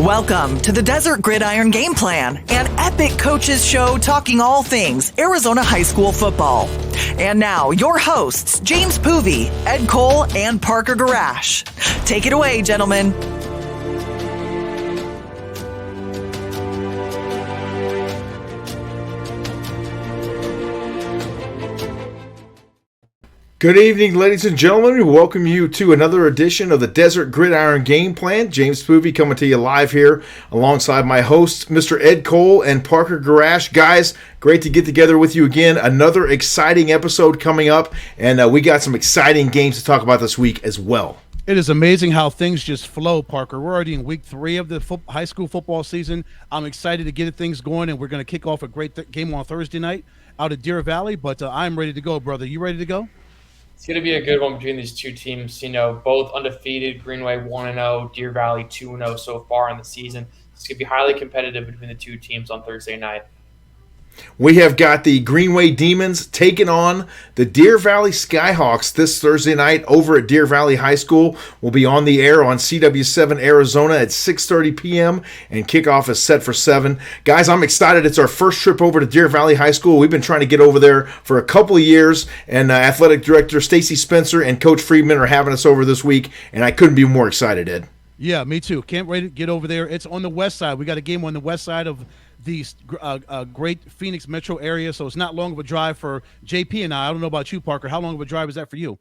Welcome to the Desert Gridiron Gameplan, an epic coaches show talking all things Arizona high school football. And now, your hosts, James Poovey, Ed Cole, and Parker Gurash. Take it away, gentlemen. Good evening, ladies and gentlemen. We welcome you to another edition of the Desert Gridiron Game Plan. James Poovey coming to you live here alongside my hosts, Mr. Ed Cole and Parker Gurash. Guys, great to get together with you again. Another exciting episode coming up, and we got some exciting games to talk about this week as well. It is amazing how things just flow, Parker. We're already in week 3 of the high school football season. I'm excited to get things going, and we're going to kick off a great game on Thursday night out at Deer Valley, but I'm ready to go, brother. You ready to go? It's going to be a good one between these two teams, both undefeated, Greenway 1-0, Deer Valley 2-0 so far in the season. It's going to be highly competitive between the two teams on Thursday night. We have got the Greenway Demons taking on the Deer Valley Skyhawks this Thursday night over at Deer Valley High School. We'll be on the air on CW7 Arizona at 6:30 p.m. and kickoff is set for 7. Guys, I'm excited. It's our first trip over to Deer Valley High School. We've been trying to get over there for a couple of years, and Athletic Director Stacy Spencer and Coach Friedman are having us over this week, and I couldn't be more excited, Ed. Yeah, me too. Can't wait to get over there. It's on the west side. We got a game on the west side of the great Phoenix metro area, so it's not long of a drive for JP and I. I don't know about you, Parker. How long of a drive is that for you?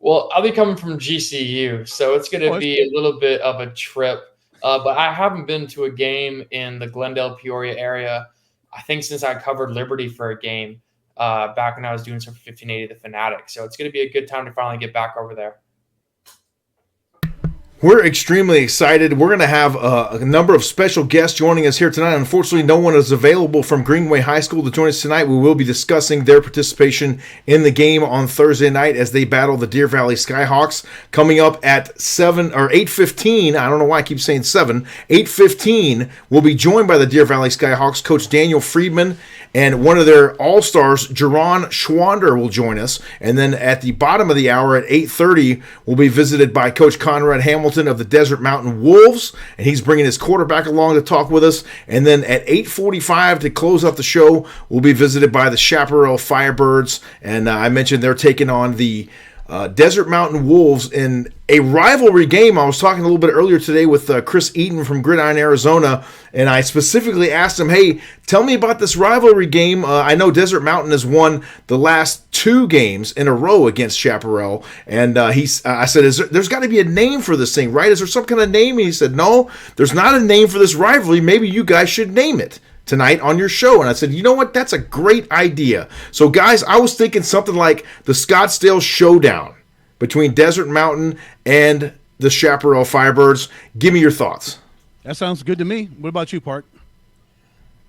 Well, I'll be coming from GCU, so it's going to be a little bit of a trip. But I haven't been to a game in the Glendale, Peoria area, I think, since I covered Liberty for a game back when I was doing some 1580 The Fanatic. So it's going to be a good time to finally get back over there. We're extremely excited. We're going to have a number of special guests joining us here tonight. Unfortunately, no one is available from Greenway High School to join us tonight. We will be discussing their participation in the game on Thursday night as they battle the Deer Valley Skyhawks. Coming up at 8:15, I don't know why I keep saying 7, 8:15, we'll be joined by the Deer Valley Skyhawks. Coach Daniel Friedman and one of their all-stars, Jerron Schwander, will join us. And then at the bottom of the hour at 8:30, we'll be visited by Coach Conrad Hamilton of the Desert Mountain Wolves, and he's bringing his quarterback along to talk with us. And then at 8:45 to close out the show, we'll be visited by the Chaparral Firebirds, and I mentioned they're taking on the Desert Mountain Wolves in a rivalry game. I was talking a little bit earlier today with Chris Eaton from Gridiron, Arizona, and I specifically asked him, hey, tell me about this rivalry game. I know Desert Mountain has won the last 2 games in a row against Chaparral, and I said, there's got to be a name for this thing, right? Is there some kind of name? And he said, no, there's not a name for this rivalry. Maybe you guys should name it tonight on your show. And I said, you know what? That's a great idea. So, guys, I was thinking something like the Scottsdale Showdown between Desert Mountain and the Chaparral Firebirds. Give me your thoughts. That sounds good to me. What about you, Park?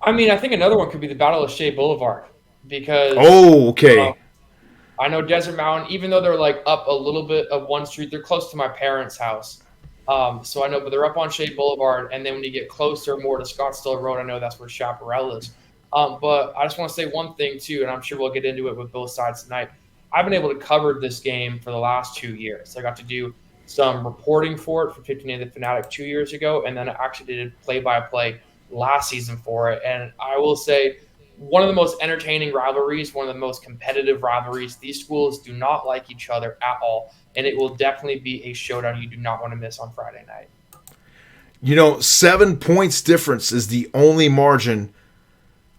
I mean, I think another one could be the Battle of Shea Boulevard because I know Desert Mountain, even though they're like up a little bit of one street, they're close to my parents' house. So I know, but they're up on Shea Boulevard, and then when you get closer more to Scottsdale Road, I know that's where Chaparral is. But I just want to say one thing, too, and I'm sure we'll get into it with both sides tonight. I've been able to cover this game for the last 2 years. I got to do some reporting for it for 1580 The Fanatic 2 years ago, and then I actually did play-by-play last season for it. And I will say one of the most entertaining rivalries, one of the most competitive rivalries. These schools do not like each other at all, and it will definitely be a showdown you do not want to miss on Friday night. 7 points difference is the only margin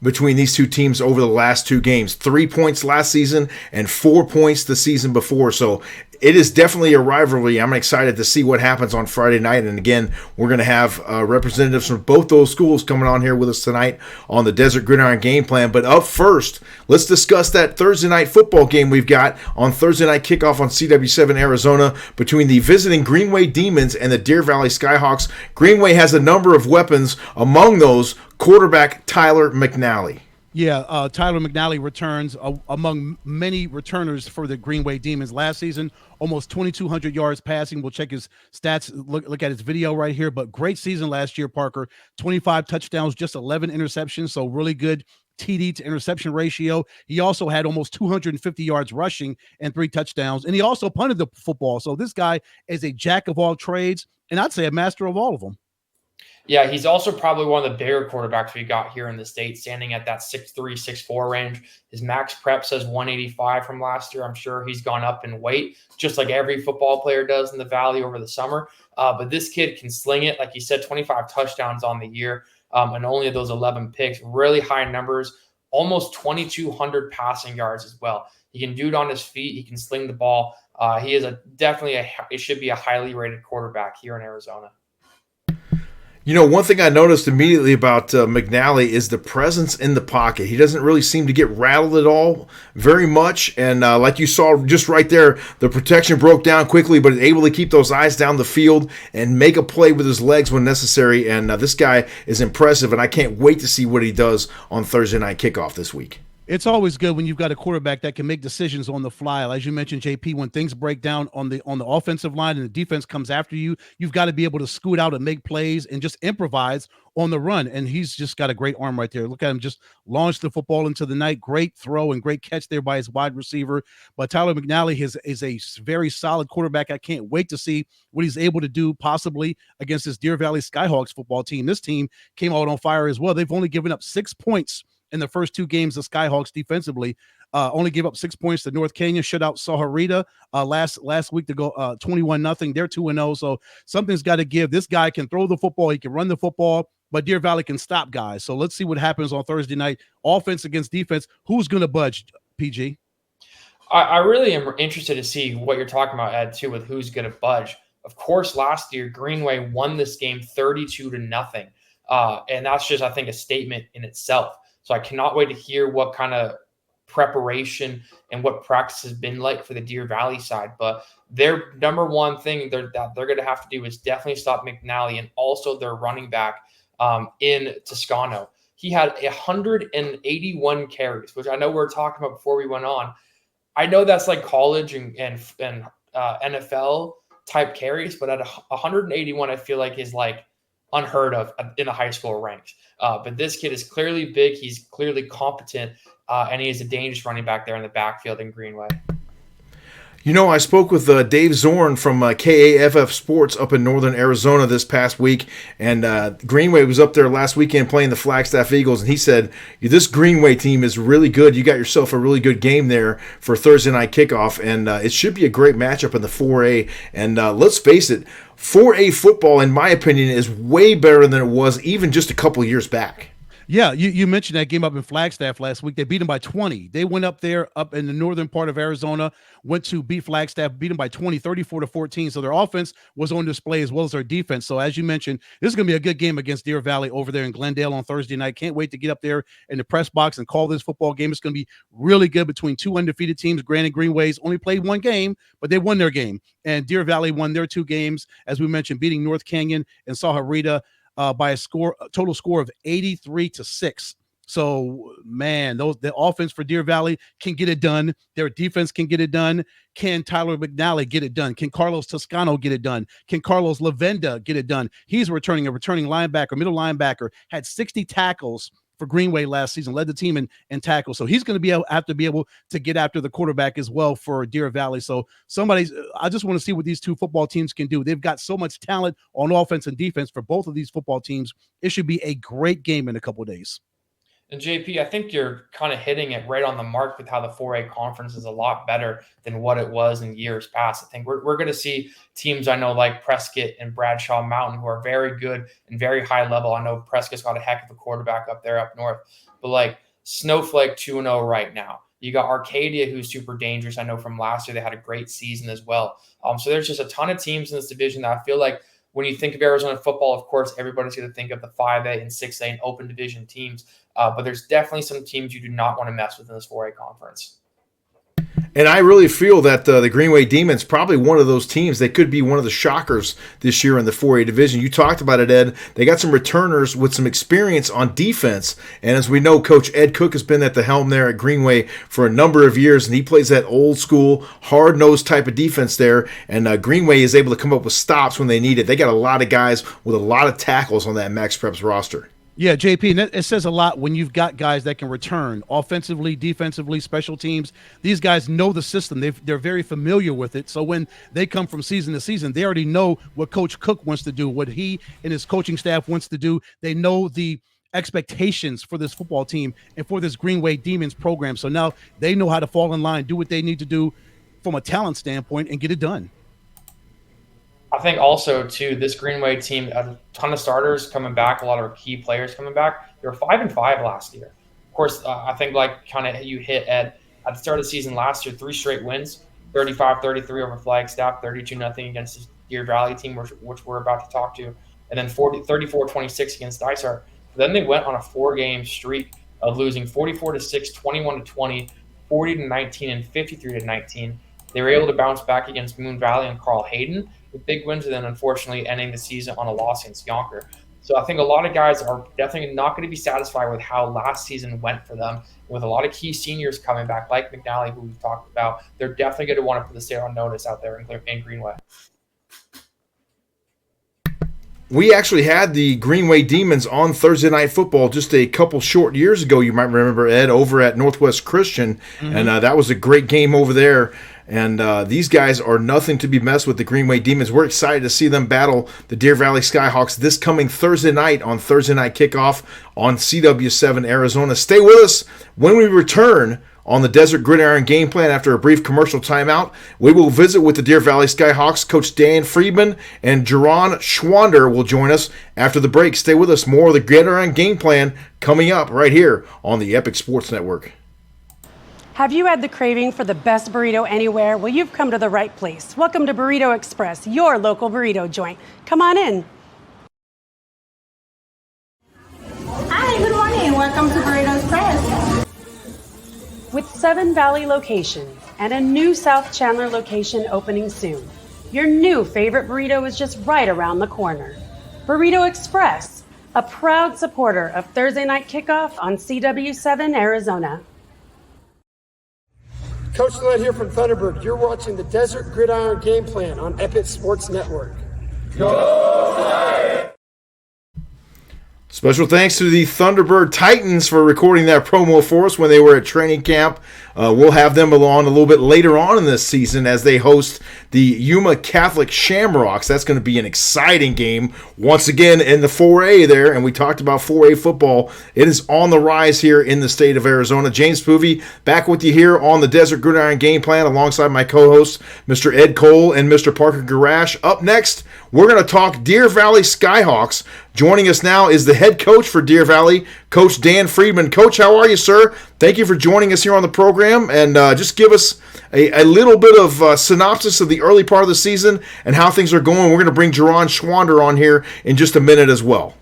between these two teams over the last 2 games. 3 points last season and 4 points the season before. So it is definitely a rivalry. I'm excited to see what happens on Friday night. And again, we're going to have representatives from both those schools coming on here with us tonight on the Desert Gridiron Game Plan. But up first, let's discuss that Thursday night football game we've got on Thursday Night Kickoff on CW7 Arizona between the visiting Greenway Demons and the Deer Valley Skyhawks. Greenway has a number of weapons, among those quarterback Tyler McNally. Yeah, Tyler McNally returns among many returners for the Greenway Demons last season. Almost 2,200 yards passing. We'll check his stats, look at his video right here. But great season last year, Parker. 25 touchdowns, just 11 interceptions. So really good TD to interception ratio. He also had almost 250 yards rushing and 3 touchdowns. And he also punted the football. So this guy is a jack of all trades, and I'd say a master of all of them. Yeah, he's also probably one of the bigger quarterbacks we got here in the state, standing at that 6'3", 6'4" range. His max prep says 185 from last year. I'm sure he's gone up in weight, just like every football player does in the Valley over the summer. But this kid can sling it. Like you said, 25 touchdowns on the year, and only those 11 picks. Really high numbers, almost 2,200 passing yards as well. He can do it on his feet. He can sling the ball. He is it should be a highly rated quarterback here in Arizona. You know, one thing I noticed immediately about McNally is the presence in the pocket. He doesn't really seem to get rattled at all very much. And like you saw just right there, the protection broke down quickly, but able to keep those eyes down the field and make a play with his legs when necessary. And this guy is impressive, and I can't wait to see what he does on Thursday Night Kickoff this week. It's always good when you've got a quarterback that can make decisions on the fly. As you mentioned, JP, when things break down on the offensive line and the defense comes after you, you've got to be able to scoot out and make plays and just improvise on the run. And he's just got a great arm right there. Look at him just launch the football into the night. Great throw and great catch there by his wide receiver. But Tyler McNally is a very solid quarterback. I can't wait to see what he's able to do possibly against this Deer Valley Skyhawks football team. This team came out on fire as well. They've only given up 6 points in the first 2 games. The Skyhawks defensively only gave up 6 points to North Canyon, shut out Saharita last week to go 21-0. They're 2-0, so something's got to give. This guy can throw the football, he can run the football, but Deer Valley can stop guys. So let's see what happens on Thursday night. Offense against defense. Who's going to budge, PG? I really am interested to see what you're talking about, Ed, too, with who's going to budge. Of course, last year, Greenway won this game 32-0. And that's just, I think, a statement in itself. So I cannot wait to hear what kind of preparation and what practice has been like for the Deer Valley side. But their number one thing that they're going to have to do is definitely stop McNally and also their running back in Toscano. He had 181 carries, which I know we were talking about before we went on. I know that's like college and NFL type carries, but at 181, I feel like is like unheard of in the high school ranks. But this kid is clearly big. He's clearly competent, and he is a dangerous running back there in the backfield in Greenway. You know, I spoke with Dave Zorn from KAFF Sports up in northern Arizona this past week, and Greenway was up there last weekend playing the Flagstaff Eagles, and he said, this Greenway team is really good. You got yourself a really good game there for Thursday Night Kickoff, and it should be a great matchup in the 4A. And let's face it, 4A football, in my opinion, is way better than it was even just a couple years back. Yeah, you mentioned that game up in Flagstaff last week. They beat them by 20. They went up there up in the northern part of Arizona, went to beat Flagstaff, beat them by 20, 34-14. So their offense was on display as well as their defense. So as you mentioned, this is going to be a good game against Deer Valley over there in Glendale on Thursday night. Can't wait to get up there in the press box and call this football game. It's going to be really good between 2 undefeated teams. Granted, Greenway's only played 1 game, but they won their game. And Deer Valley won their 2 games, as we mentioned, beating North Canyon and Saharita by a total score of 83-6. So, man, the offense for Deer Valley can get it done. Their defense can get it done. Can Tyler McNally get it done? Can Carlos Toscano get it done? Can Carlos Lavenda get it done? He's a returning linebacker, middle linebacker, had 60 tackles for Greenway last season, led the team in tackles. So he's going to have to be able to get after the quarterback as well for Deer Valley. So I just want to see what these 2 football teams can do. They've got so much talent on offense and defense for both of these football teams. It should be a great game in a couple of days. And JP, I think you're kind of hitting it right on the mark with how the 4A conference is a lot better than what it was in years past. I think we're going to see teams I know like Prescott and Bradshaw Mountain who are very good and very high level. I know Prescott's got a heck of a quarterback up there up north, but like Snowflake 2-0 right now. You got Arcadia, who's super dangerous. I know from last year they had a great season as well. So there's just a ton of teams in this division that I feel like when you think of Arizona football, of course, everybody's going to think of the 5A and 6A and open division teams. But there's definitely some teams you do not want to mess with in this 4A conference. And I really feel that the Greenway Demons probably one of those teams that could be one of the shockers this year in the 4A division. You talked about it, Ed. They got some returners with some experience on defense. And as we know, Coach Ed Cook has been at the helm there at Greenway for a number of years, and he plays that old school, hard-nosed type of defense there. And Greenway is able to come up with stops when they need it. They got a lot of guys with a lot of tackles on that Max Preps roster. Yeah, JP, and it says a lot when you've got guys that can return offensively, defensively, special teams. These guys know the system. They're very familiar with it. So when they come from season to season, they already know what Coach Cook wants to do, what he and his coaching staff wants to do. They know the expectations for this football team and for this Greenway Demons program. So now they know how to fall in line, do what they need to do from a talent standpoint, and get it done. I think also too, this Greenway team, a ton of starters coming back, a lot of key players coming back. They were 5-5 last year. Of course, I think like kind of you hit at the start of the season last year, 3 straight wins, 35-33 over Flagstaff, 32-0 against the Deer Valley team, which we're about to talk to, and then 34-26 against Dysart. Then they went on a 4-game streak of losing 44-6, 21-20, 40-19, and 53-19. They were able to bounce back against Moon Valley and Carl Hayden with big wins, and then unfortunately ending the season on a loss against Yonker. So I think a lot of guys are definitely not going to be satisfied with how last season went for them. With a lot of key seniors coming back, like McNally, who we've talked about, they're definitely going to want to put the state on notice out there in Greenway. We actually had the Greenway Demons on Thursday Night Football just a couple short years ago. You might remember, Ed, over at Northwest Christian, and that was a great game over there. And these guys are nothing to be messed with, the Greenway Demons. We're excited to see them battle the Deer Valley Skyhawks this coming Thursday night on Thursday Night Kickoff on CW7 Arizona. Stay with us when we return on the Desert Gridiron Gameplan. After a brief commercial timeout, we will visit with the Deer Valley Skyhawks. Coach Dan Friedman and Jerron Schwander will join us after the break. Stay with us. More of the Gridiron Gameplan coming up right here on the Epic Sports Network. Have you had the craving for the best burrito anywhere? Well, you've come to the right place. Welcome to Burrito Express, your local burrito joint. Come on in. Hi, good morning. Welcome to Burrito Express. With 7 Valley locations and a new South Chandler location opening soon, your new favorite burrito is just right around the corner. Burrito Express, a proud supporter of Thursday Night Kickoff on CW7 Arizona. Coach Led here from Thunderbird. You're watching the Desert Gridiron Gameplan on Epic Sports Network. Special thanks to the Thunderbird Titans for recording that promo for us when they were at training camp. We'll have them along a little bit later on in this season as they host the Yuma Catholic Shamrocks. That's going to be an exciting game once again in the 4A there, and we talked about 4A football. It is on the rise here in the state of Arizona. James Poovey back with you here on the Desert Gridiron Game Plan alongside my co-hosts, Mr. Ed Cole and Mr. Parker Gurash. Up next, we're going to talk Deer Valley Skyhawks. Joining us now is the head coach for Deer Valley, Coach Dan Friedman. Coach, how are you, sir? Thank you for joining us here on the program, and just give us a little bit of synopsis of the early part of the season and how things are going. We're going to bring Jerron Schwander on here in just a minute as well.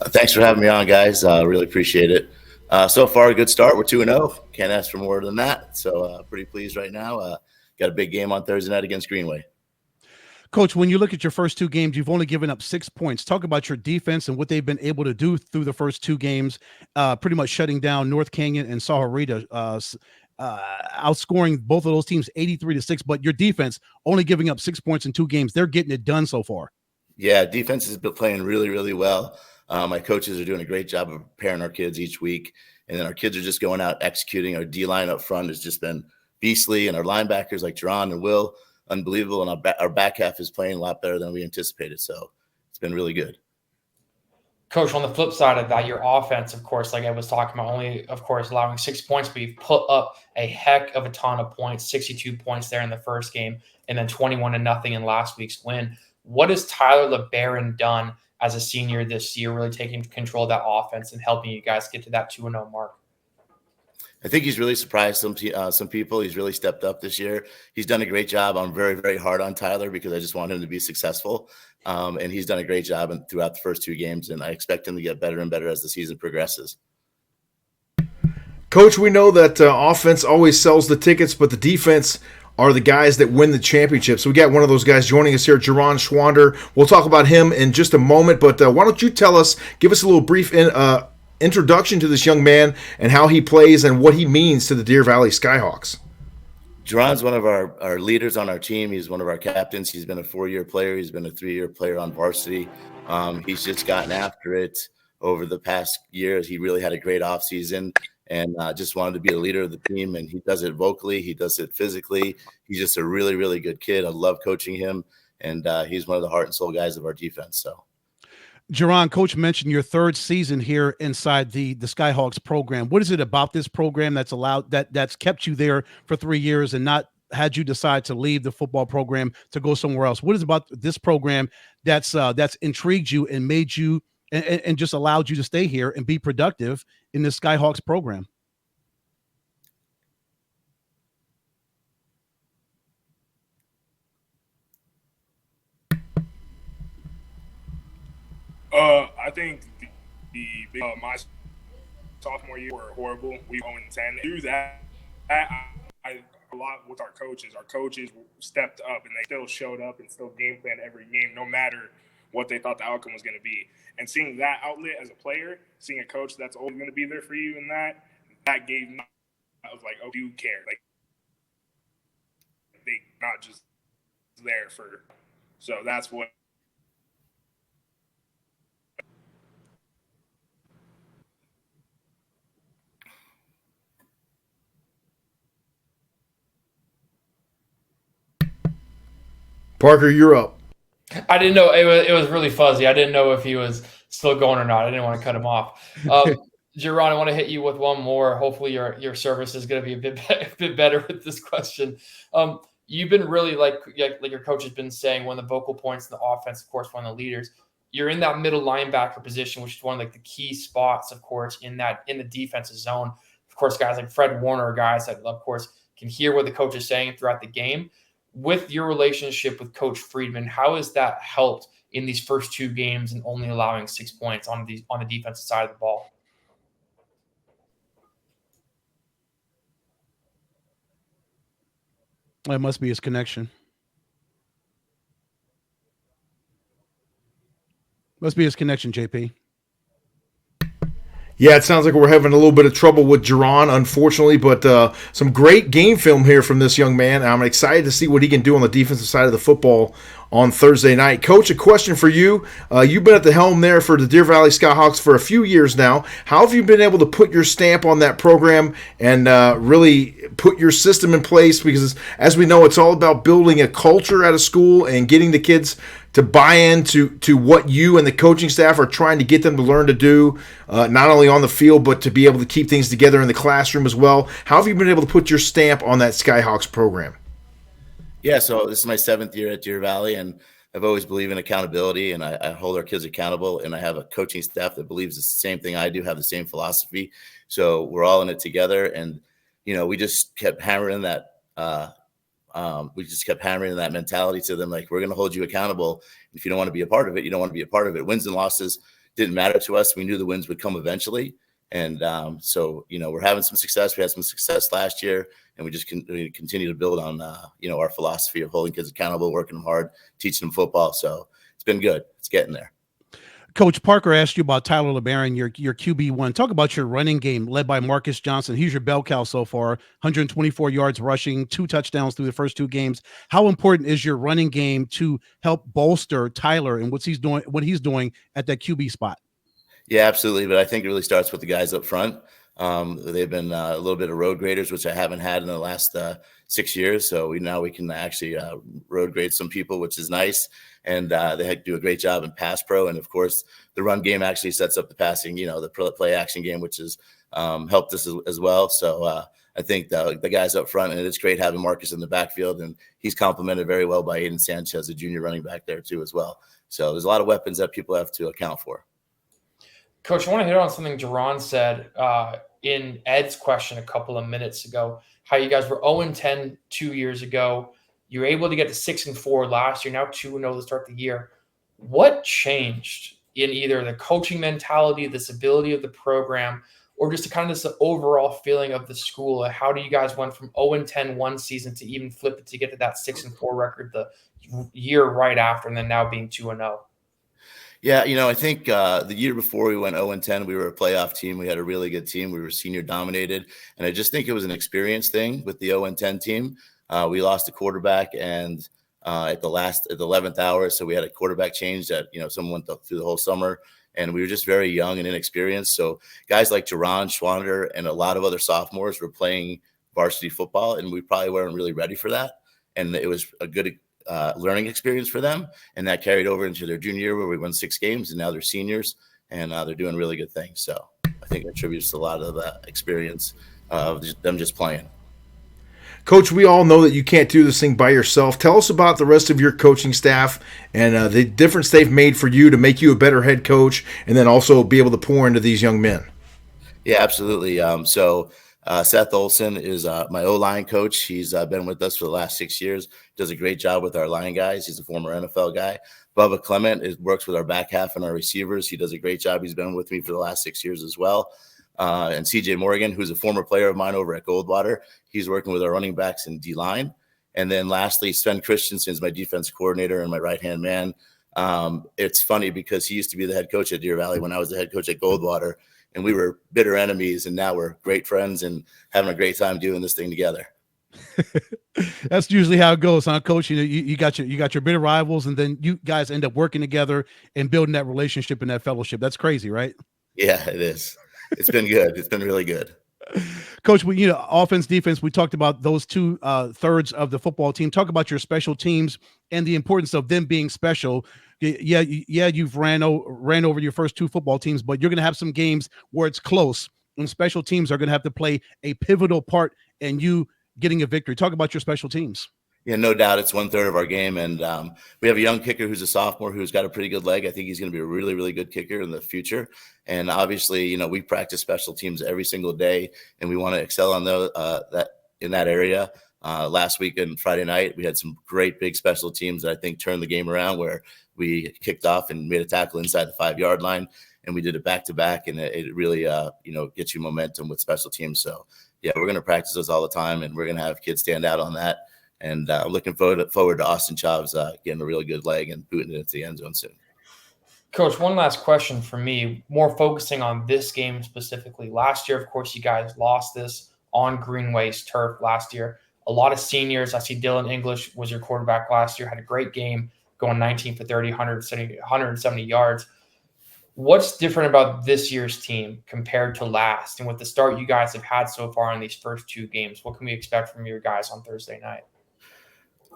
Thanks for having me on, guys. Really appreciate it. So far, a good start. We're 2-0. Can't ask for more than that. So pretty pleased right now. Got a big game on Thursday night against Greenway. Coach, when you look at your first 2 games, you've only given up 6 points. Talk about your defense and what they've been able to do through the first 2 games, pretty much shutting down North Canyon and Sahuarita, outscoring both of those teams 83-6. But your defense only giving up 6 points in 2 games. They're getting it done so far. Yeah, defense has been playing really, really well. My coaches are doing a great job of preparing our kids each week. And then our kids are just going out executing. Our D-line up front has just been beastly. And our linebackers like Jerron and Will, unbelievable, and our back half is playing a lot better than we anticipated, so it's been really good. Coach, on the flip side of that, your offense, of course, like I was talking about, only, of course, allowing 6 points, but you've put up a heck of a ton of points, 62 points there in the first game, and then 21-0 in last week's win. What has Tyler LeBaron done as a senior this year, really taking control of that offense and helping you guys get to that 2-0 mark? I think he's really surprised some people. He's really stepped up this year. He's done a great job. I'm very, very hard on Tyler because I just want him to be successful. And he's done a great job throughout the first 2 games, and I expect him to get better and better as the season progresses. Coach, we know that offense always sells the tickets, but the defense are the guys that win the championship. So we got one of those guys joining us here, Jerron Schwander. We'll talk about him in just a moment, but why don't you give us a little brief introduction to this young man and how he plays and what he means to the Deer Valley Skyhawks. Jerron's one of our leaders on our team. He's one of our captains. He's been a 4-year player. He's been a 3-year player on varsity. He's just gotten after it. over the past years. He really had a great offseason and just wanted to be a leader of the team. And he does it vocally. He does it physically. He's just a really, really good kid. I love coaching him. And he's one of the heart and soul guys of our defense. So, Jerron, Coach mentioned your third season here inside the Skyhawks program. What is it about this program that's kept you there for 3 years and not had you decide to leave the football program to go somewhere else? What is it about this program that's intrigued you and made you and just allowed you to stay here and be productive in the Skyhawks program? I think my sophomore year were horrible. We 0-10. Through that, I a lot with our coaches. Our coaches stepped up, and they still showed up and still game planned every game, no matter what they thought the outcome was going to be. And seeing that outlet as a player, seeing a coach that's always going to be there for you, and that gave me. I was like, oh, you care? Like, they not just there for. So that's what. Parker, you're up. I didn't know it was really fuzzy. I didn't know if he was still going or not. I didn't want to cut him off. Jerron, I want to hit you with one more. Hopefully your service is going to be a bit better with this question. You've been really like your coach has been saying, one of the vocal points in the offense, of course, one of the leaders. You're in that middle linebacker position, which is one of like the key spots, of course, in the defensive zone. Of course, guys like Fred Warner, guys that, of course, can hear what the coach is saying throughout the game. With your relationship with Coach Friedman, how has that helped in these first 2 games and only allowing 6 points on the defensive side of the ball? It must be his connection. Must be his connection, JP. Yeah, it sounds like we're having a little bit of trouble with Jerron, unfortunately, but some great game film here from this young man. I'm excited to see what he can do on the defensive side of the football on Thursday night. Coach, a question for you. You've been at the helm there for the Deer Valley Skyhawks for a few years now. How have you been able to put your stamp on that program and really put your system in place? Because as we know, it's all about building a culture at a school and getting the kids to buy into what you and the coaching staff are trying to get them to learn to do, not only on the field, but to be able to keep things together in the classroom as well. How have you been able to put your stamp on that Skyhawks program? Yeah, so this is my 7th year at Deer Valley, and I've always believed in accountability, and I hold our kids accountable, and I have a coaching staff that believes the same thing I do, have the same philosophy. So we're all in it together, and, we just kept hammering that mentality to them, like, we're going to hold you accountable. If you don't want to be a part of it, you don't want to be a part of it. Wins and losses didn't matter to us. We knew the wins would come eventually. And so, we're having some success. We had some success last year, and we just continue to build on, our philosophy of holding kids accountable, working them hard, teaching them football. So it's been good. It's getting there. Coach Parker asked you about Tyler LeBaron, your QB1. Talk about your running game led by Marcus Johnson. He's your bell cow so far, 124 yards rushing, 2 touchdowns through the first 2 games. How important is your running game to help bolster Tyler and what he's doing at that QB spot? Yeah, absolutely. But I think it really starts with the guys up front. They've been a little bit of road graders, which I haven't had in the last 6 years. So we can actually road grade some people, which is nice. And they do a great job in pass pro. And of course, the run game actually sets up the passing, the play action game, which has helped us as well. So I think the guys up front, and it's great having Marcus in the backfield, and he's complemented very well by Aiden Sanchez, a junior running back there too as well. So there's a lot of weapons that people have to account for. Coach, I want to hit on something Jerron said in Ed's question a couple of minutes ago, how you guys were 0-10 2 years ago. You were able to get to 6-4 last year, now 2-0 to start the year. What changed in either the coaching mentality, this ability of the program, or just kind of this overall feeling of the school? How do you guys went from 0-10 one season to even flip it to get to that 6-4 record the year right after, and then now being 2-0? Yeah, I think the year before we went 0-10, we were a playoff team. We had a really good team. We were senior dominated. And I just think it was an experience thing with the 0-10 team. We lost a quarterback at the 11th hour. So we had a quarterback change that, someone went through the whole summer. and we were just very young and inexperienced. So guys like Jerron Schwander and a lot of other sophomores were playing varsity football, and we probably weren't really ready for that. And it was a good learning experience for them, and that carried over into their junior year where we won 6 games, and now they're seniors, and they're doing really good things. So I think it attributes to a lot of that experience of them just playing. Coach, we all know that you can't do this thing by yourself. Tell us about the rest of your coaching staff and the difference they've made for you to make you a better head coach and then also be able to pour into these young men. Yeah, absolutely. So Seth Olson is my O-line coach. He's been with us for the last 6 years, does a great job with our line guys. He's a former NFL guy. Bubba Clement works with our back half and our receivers. He does a great job. He's been with me for the last 6 years as well. And CJ Morgan, who's a former player of mine over at Goldwater. He's working with our running backs and D-line. And then lastly, Sven Christensen is my defense coordinator and my right-hand man. It's funny because he used to be the head coach at Deer Valley when I was the head coach at Goldwater, and we were bitter enemies, and now we're great friends and having a great time doing this thing together. That's usually how it goes, huh, Coach? You got your bitter rivals, and then you guys end up working together and building that relationship and that fellowship. That's crazy, right? Yeah, it is. It's been good. It's been really good. Coach, offense, defense, we talked about those two thirds of the football team. Talk about your special teams and the importance of them being special. Yeah, you've ran over your first 2 football teams, but you're going to have some games where it's close, and special teams are going to have to play a pivotal part in you getting a victory. Talk about your special teams. Yeah, no doubt. It's 1/3 of our game. And we have a young kicker who's a sophomore who's got a pretty good leg. I think he's going to be a really, really good kicker in the future. And obviously, we practice special teams every single day, and we want to excel on that in that area. Last week and Friday night, we had some great big special teams that I think turned the game around, where we kicked off and made a tackle inside the 5-yard line, and we did it back-to-back, and it really, gets you momentum with special teams. So, yeah, we're going to practice those all the time, and we're going to have kids stand out on that. And I'm looking forward to Austin Chavs getting a really good leg and booting it into the end zone soon. Coach, one last question for me, more focusing on this game specifically. Last year, of course, you guys lost this on Greenway's turf last year. A lot of seniors. I see Dylan English was your quarterback last year, had a great game, going 19 for 30, 170 yards. What's different about this year's team compared to last? And with the start you guys have had so far in these first 2 games, what can we expect from your guys on Thursday night?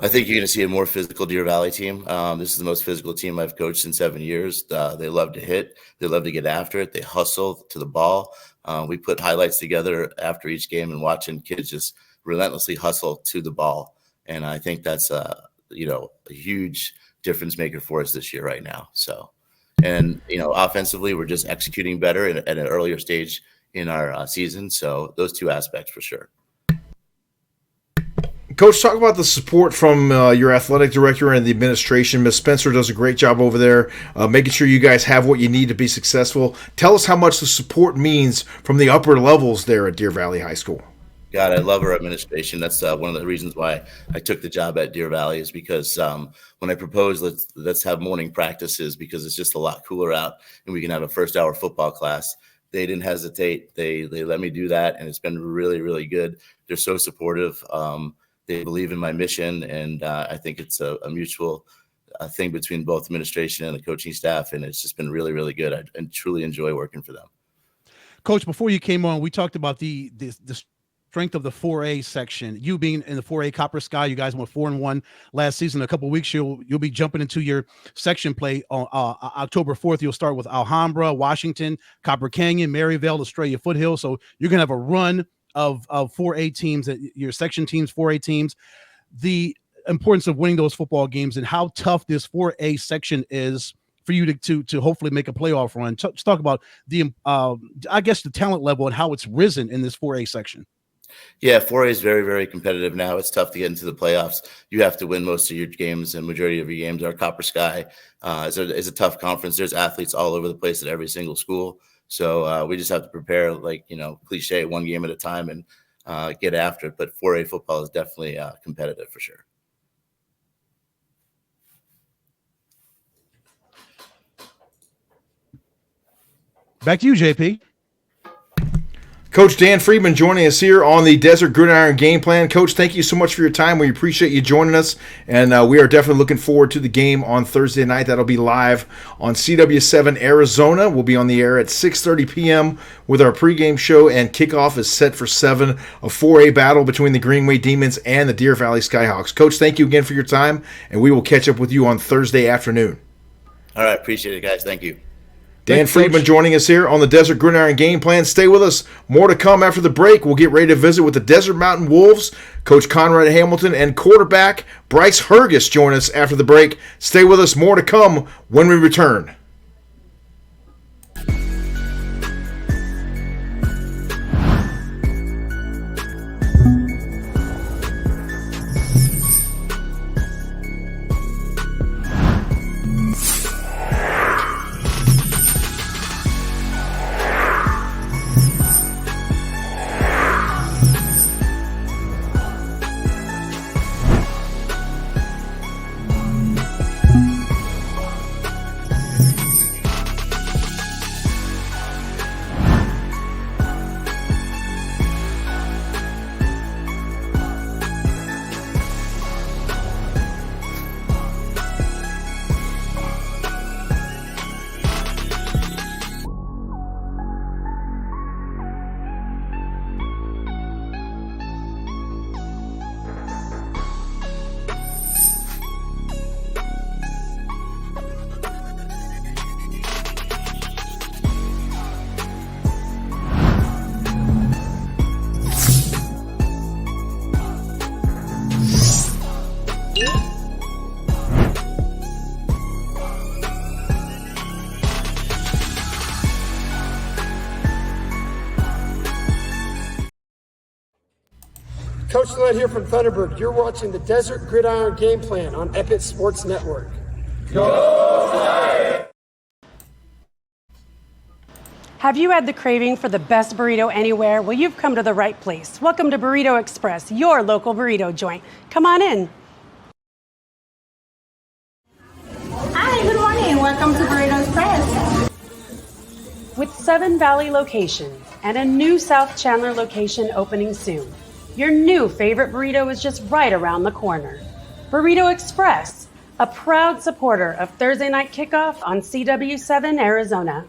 I think you're going to see a more physical Deer Valley team. This is the most physical team I've coached in 7 years. They love to hit. They love to get after it. They hustle to the ball. We put highlights together after each game and watching kids just relentlessly hustle to the ball. And I think that's a huge difference maker for us this year right now. So, and offensively, we're just executing better at an earlier stage in our season. So those 2 aspects for sure. Coach, talk about the support from your athletic director and the administration. Ms. Spencer does a great job over there, making sure you guys have what you need to be successful. Tell us how much the support means from the upper levels there at Deer Valley High School. God, I love our administration. That's one of the reasons why I took the job at Deer Valley, is because when I proposed let's have morning practices because it's just a lot cooler out and we can have a first-hour football class, they didn't hesitate. They let me do that, and it's been really, really good. They're so supportive. They believe in my mission, and I think it's a mutual thing between both administration and the coaching staff, and it's just been really, really good. I truly enjoy working for them. Coach, before you came on, we talked about the strength of the 4A section. You being in the 4A Copper Sky, you guys went 4-1 last season. In a couple of weeks, you'll be jumping into your section play on October 4th. You'll start with Alhambra, Washington, Copper Canyon, Maryvale, Estrella Foothill. So you're gonna have a run of 4A teams, your section teams, 4A teams. The importance of winning those football games and how tough this 4A section is for you to hopefully make a playoff run. Let's talk about the talent level and how it's risen in this 4A section. Yeah, 4A is very, very competitive now. It's tough to get into the playoffs. You have to win most of your games, and majority of your games are Copper Sky. Is a tough conference. There's athletes all over the place at every single school. So we just have to prepare, cliche, 1 game at a time and get after it. But 4A football is definitely competitive for sure. Back to you, JP. Coach Dan Friedman joining us here on the Desert Gridiron Game Plan. Coach, thank you so much for your time. We appreciate you joining us, and we are definitely looking forward to the game on Thursday night. That'll be live on CW7 Arizona. We'll be on the air at 6:30 p.m. with our pregame show, and kickoff is set for 7, a 4A battle between the Greenway Demons and the Deer Valley Skyhawks. Coach, thank you again for your time, and we will catch up with you on Thursday afternoon. All right, appreciate it, guys. Thank you. Dan Friedman joining us here on the Desert Gridiron Game Plan. Stay with us. More to come after the break. We'll get ready to visit with the Desert Mountain Wolves. Coach Conrad Hamilton and quarterback Bryce Hergus join us after the break. Stay with us. More to come when we return. Coach Lynn here from Thunderbird. You're watching the Desert Gridiron Game Plan on Epic Sports Network. Have you had the craving for the best burrito anywhere? Well, you've come to the right place. Welcome to Burrito Express, your local burrito joint. Come on in. Hi, good morning. Welcome to Burrito Express. With 7 Valley locations and a new South Chandler location opening soon, your new favorite burrito is just right around the corner. Burrito Express, a proud supporter of Thursday Night Kickoff on CW7 Arizona.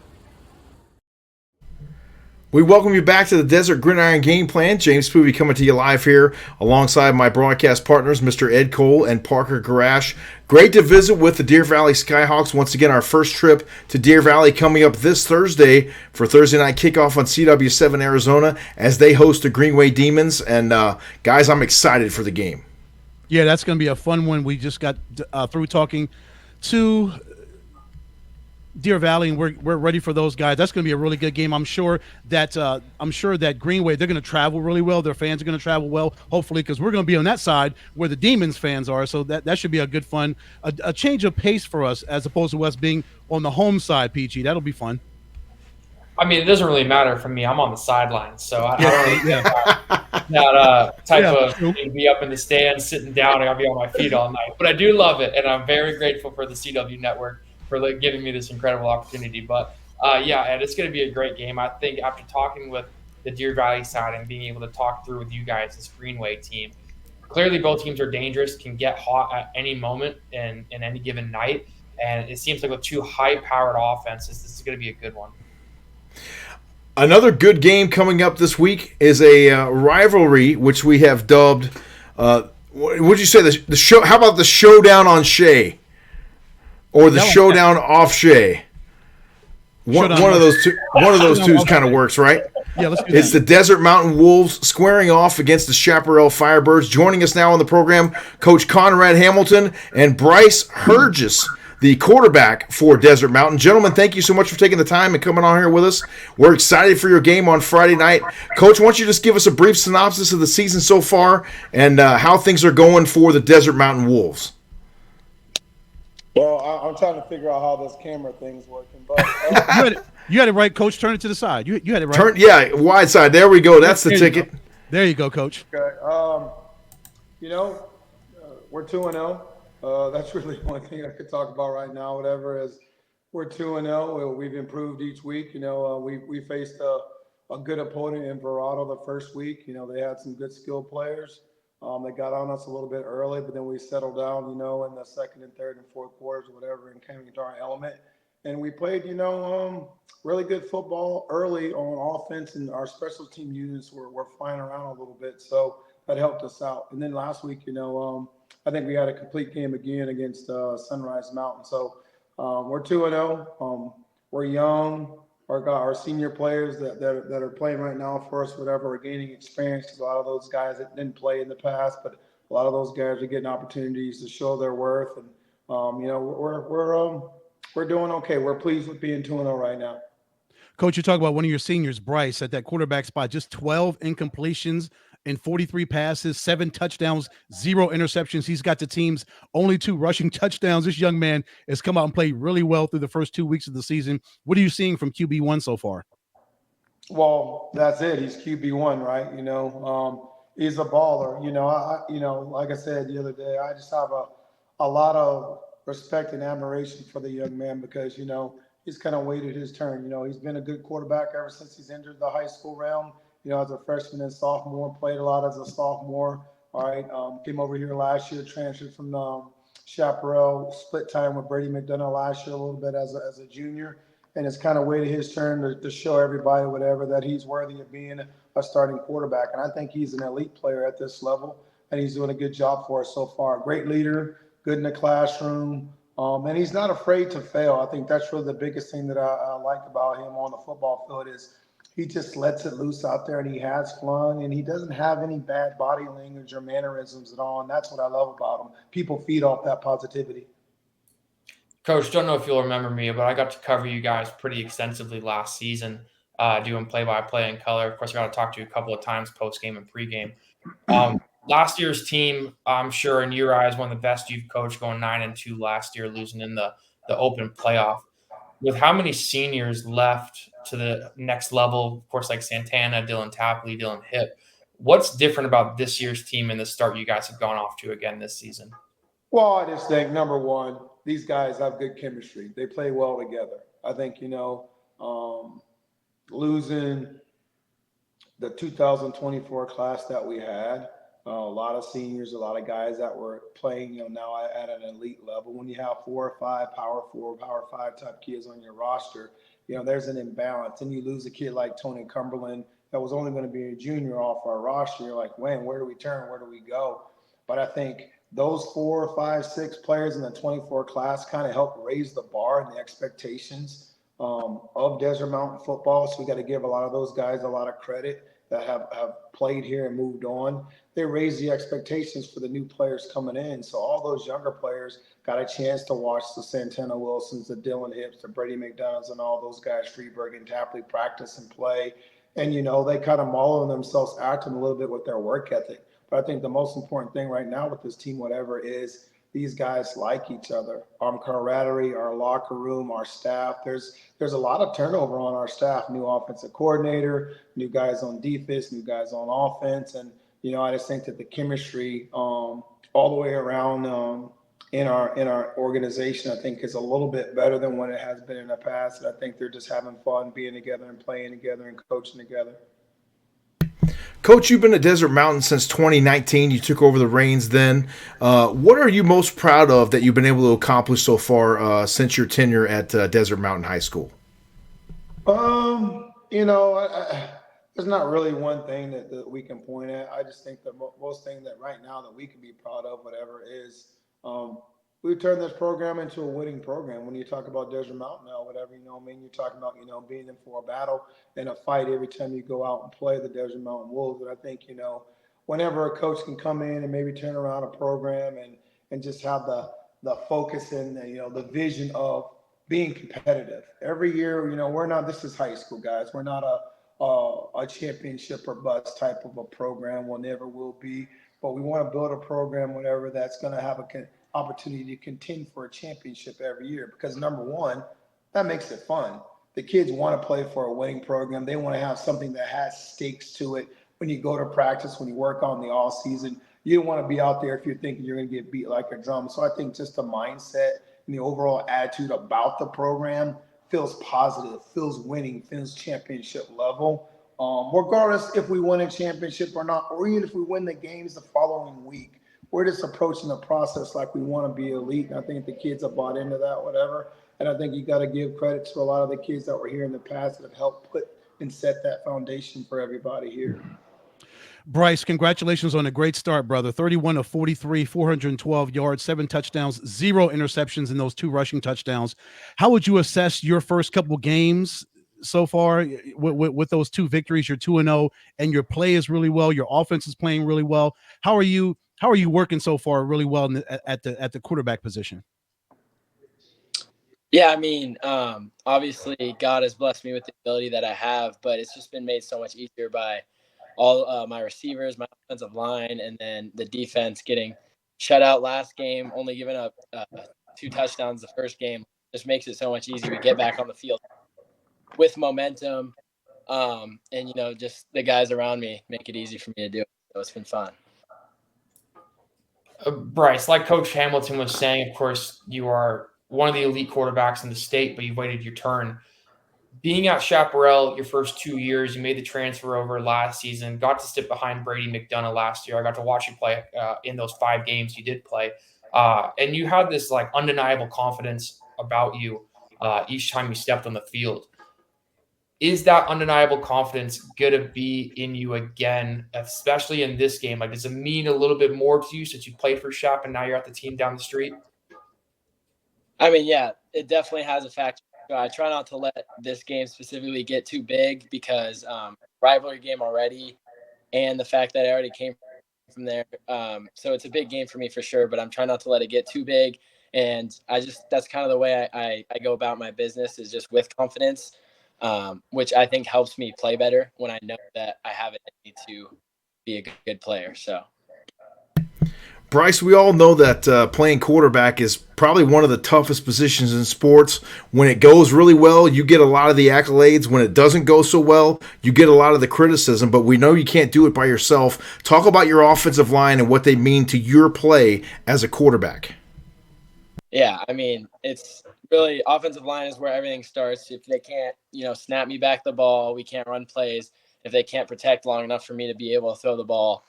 We welcome you back to the Desert Gridiron Game Plan. James Poovey coming to you live here alongside my broadcast partners, Mr. Ed Cole and Parker Gurash. Great to visit with the Deer Valley Skyhawks. Once again, our first trip to Deer Valley coming up this Thursday for Thursday Night Kickoff on CW7 Arizona as they host the Greenway Demons. And guys, I'm excited for the game. Yeah, that's going to be a fun one. We just got through talking to Deer Valley, and we're ready for those guys. That's going to be a really good game. I'm sure that Greenway, they're going to travel really well. Their fans are going to travel well, hopefully, because we're going to be on that side where the Demons fans are. So that should be a good fun, a change of pace for us as opposed to us being on the home side. PG, that'll be fun. I mean, it doesn't really matter for me. I'm on the sidelines, so I don't really that type of thing, be up in the stands, sitting down, and I'll be on my feet all night. But I do love it, and I'm very grateful for the CW network for giving me this incredible opportunity. But and it's going to be a great game. I think after talking with the Deer Valley side and being able to talk through with you guys, this Greenway team, clearly both teams are dangerous, can get hot at any moment and in any given night. And it seems like with two high-powered offenses, this is going to be a good one. Another good game coming up this week is a rivalry, which we have dubbed, what would you say, the show? How about the Showdown on Shea? Or the Showdown off Shea. One of those two kind of works, right? Yeah, let's do that. It's the Desert Mountain Wolves squaring off against the Chaparral Firebirds. Joining us now on the program, Coach Conrad Hamilton and Bryce Hergus, the quarterback for Desert Mountain. Gentlemen, thank you so much for taking the time and coming on here with us. We're excited for your game on Friday night. Coach, why don't you just give us a brief synopsis of the season so far and how things are going for the Desert Mountain Wolves? Well, I'm trying to figure out how this camera thing's working. But you had it right, Coach. Turn it to the side. You had it right. Wide side. There we go. That's the ticket. There you go, Coach. Okay. We're 2-0. That's really the only thing I could talk about right now. Whatever is, we're 2-0. We've improved each week. We faced a good opponent in Verado the first week. They had some good skilled players. They got on us a little bit early, but then we settled down, in the second and third and fourth quarters or whatever and came into our element. And we played, really good football early on offense, and our special team units were flying around a little bit. So that helped us out. And then last week, I think we had a complete game again against Sunrise Mountain. So we're 2-0. We're young. Our senior players that are playing right now for us, whatever, are gaining experience, because a lot of those guys that didn't play in the past, but a lot of those guys are getting opportunities to show their worth. And we're doing okay. We're pleased with being 2-0 right now. Coach, you talk about one of your seniors, Bryce, at that quarterback spot, just 12 incompletions and 43 passes, 7 touchdowns, 0 interceptions. He's got the team's only 2 rushing touchdowns. This young man has come out and played really well through the first 2 weeks of the season. What are you seeing from QB1 so far? Well, that's it. He's QB1, right? He's a baller. Like I said the other day, I just have a lot of respect and admiration for the young man because, he's kind of waited his turn. He's been a good quarterback ever since he's entered the high school realm. As a freshman and sophomore, played a lot as a sophomore. All right, came over here last year, transferred from Chaparral, split time with Brady McDonough last year a little bit as a junior, and it's kind of waited his turn to show everybody whatever that he's worthy of being a starting quarterback. And I think he's an elite player at this level, and he's doing a good job for us so far. Great leader, good in the classroom, and he's not afraid to fail. I think that's really the biggest thing that I like about him on the football field is he just lets it loose out there and he has fun and he doesn't have any bad body language or mannerisms at all. And that's what I love about him. People feed off that positivity. Coach, don't know if you'll remember me, but I got to cover you guys pretty extensively last season, doing play-by-play in color. Of course, I got to talk to you a couple of times post-game and pre-game. Last year's team, I'm sure in your eyes, one of the best you've coached, going 9-2 last year, losing in the open playoff. With how many seniors left to the next level, of course, like Santana, Dylan Tapley, Dylan Hip, what's different about this year's team and the start you guys have gone off to again this season? Well, I just think, number one, these guys have good chemistry. They play well together. I think, losing the 2024 class that we had, a lot of seniors, a lot of guys that were playing, now at an elite level. When you have 4 or 5 power 4, power 5 type kids on your roster, there's an imbalance. And you lose a kid like Tony Cumberland that was only going to be a junior off our roster. You're like, where do we turn? Where do we go? But I think those 4, 5, 6 players in the 24 class kind of helped raise the bar and the expectations of Desert Mountain football. So we got to give a lot of those guys a lot of credit that have played here and moved on. They raised the expectations for the new players coming in. So all those younger players got a chance to watch the Santana Wilsons, the Dylan Hips, the Brady McDonoughs, and all those guys, Freeberg and Tapley, practice and play. And, they kind of model themselves acting a little bit with their work ethic. But I think the most important thing right now with this team, whatever, is these guys like each other. Our camaraderie, our locker room, our staff. There's a lot of turnover on our staff. New offensive coordinator, new guys on defense, new guys on offense. And, I just think that the chemistry all the way around in our organization, I think, is a little bit better than what it has been in the past. And I think they're just having fun being together and playing together and coaching together. Coach, you've been at Desert Mountain since 2019. You took over the reins then. What are you most proud of that you've been able to accomplish so far since your tenure at Desert Mountain High School? There's not really one thing that we can point at. I just think the most thing that right now that we can be proud of, whatever, is we turned this program into a winning program. When you talk about Desert Mountain now, whatever, you're talking about, being in for a battle and a fight every time you go out and play the Desert Mountain Wolves. And I think, whenever a coach can come in and maybe turn around a program and just have the focus and, the vision of being competitive. Every year, we're not, this is high school, guys. We're not a championship or bust type of a program. We'll never will be. But we want to build a program, whatever, that's going to have an opportunity to contend for a championship every year. Because number one, that makes it fun. The kids want to play for a winning program. They want to have something that has stakes to it. When you go to practice, when you work on the off season, you don't want to be out there if you're thinking you're going to get beat like a drum. So I think just the mindset and the overall attitude about the program feels positive, feels winning, feels championship level. regardless if we win a championship or not, or even if we win the games the following week. We're just approaching the process like we want to be elite. And I think the kids have bought into that, whatever. And I think you got to give credit to a lot of the kids that were here in the past that have helped put and set that foundation for everybody here. Bryce, congratulations on a great start, brother. 31 of 43, 412 yards, 7 touchdowns, 0 interceptions in those 2 rushing touchdowns. How would you assess your first couple games so far with those 2 victories? You're 2-0, and your play is really well. Your offense is playing really well. How are you working so far really well at the quarterback position? Yeah, I mean, obviously God has blessed me with the ability that I have, but it's just been made so much easier by all my receivers, my offensive line, and then the defense getting shut out last game, only giving up 2 touchdowns the first game. Just makes it so much easier to get back on the field with momentum. And, you know, just the guys around me make it easy for me to do it. So it's been fun. Bryce, like Coach Hamilton was saying, of course, you are one of the elite quarterbacks in the state, but you've waited your turn. Being at Chaparral your first 2 years, you made the transfer over last season, got to sit behind Brady McDonough last year. I got to watch you play in those 5 games you did play. And you had this like undeniable confidence about you each time you stepped on the field. Is that undeniable confidence going to be in you again, especially in this game? Like, does it mean a little bit more to you since you played for Chap and now you're at the team down the street? I mean, yeah, it definitely has a factor. I try not to let this game specifically get too big because rivalry game already, and the fact that I already came from there. So it's a big game for me for sure, but I'm trying not to let it get too big. And that's kind of the way I go about my business, is just with confidence, which I think helps me play better when I know that I have it in me to be a good player. So. Bryce, we all know that playing quarterback is probably one of the toughest positions in sports. When it goes really well, you get a lot of the accolades. When it doesn't go so well, you get a lot of the criticism, but we know you can't do it by yourself. Talk about your offensive line and what they mean to your play as a quarterback. Yeah, I mean, it's really offensive line is where everything starts. If they can't, snap me back the ball, we can't run plays. If they can't protect long enough for me to be able to throw the ball,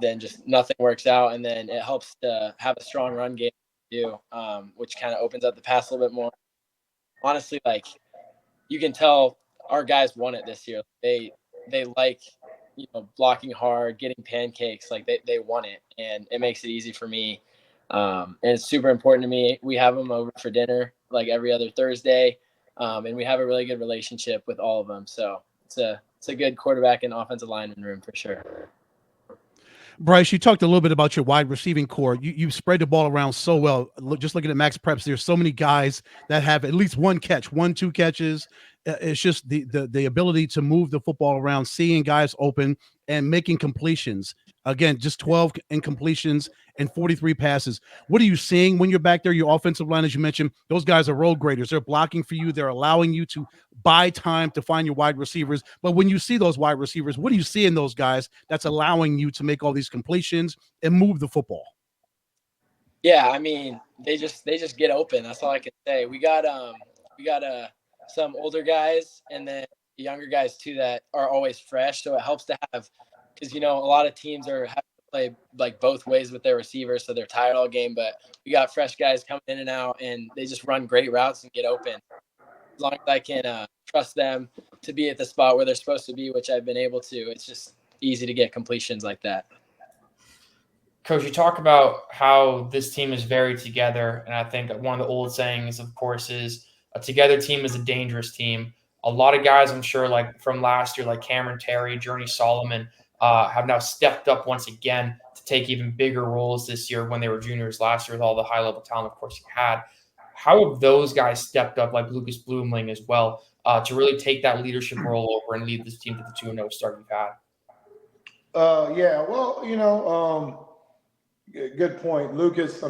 then just nothing works out. And then it helps to have a strong run game too, which kind of opens up the pass a little bit more. Honestly, like, you can tell our guys won it this year. They like, blocking hard, getting pancakes. Like they won it, and it makes it easy for me. And it's super important to me. We have them over for dinner like every other Thursday, and we have a really good relationship with all of them. So it's a good quarterback and offensive lineman room for sure. Bryce, you talked a little bit about your wide receiving core. You spread the ball around so well. Just looking at Max Preps, there's so many guys that have at least 1 catch, 1-2 catches. It's just the ability to move the football around, seeing guys open and making completions. Again, just 12 incompletions and 43 passes. What are you seeing when you're back there? Your offensive line, as you mentioned, those guys are road graders. They're blocking for you. They're allowing you to buy time to find your wide receivers. But when you see those wide receivers, what do you see in those guys that's allowing you to make all these completions and move the football? Yeah, I mean, they just get open. That's all I can say. We got some older guys and then younger guys too that are always fresh. So it helps to have, because a lot of teams have to play like both ways with their receivers, so they're tired all game. But we got fresh guys coming in and out, and they just run great routes and get open. As long as I can trust them to be at the spot where they're supposed to be, which I've been able to, it's just easy to get completions like that. Coach, you talk about how this team is very together, and I think one of the old sayings, of course, is a together team is a dangerous team. A lot of guys, I'm sure, like from last year, like Cameron Terry, Journey Solomon, have now stepped up once again to take even bigger roles this year when they were juniors last year with all the high-level talent, of course, you had. How have those guys stepped up, like Lucas Bloomling as well, to really take that leadership role over and lead this team to the 2-0 start you've had? Yeah, well, good point. Lucas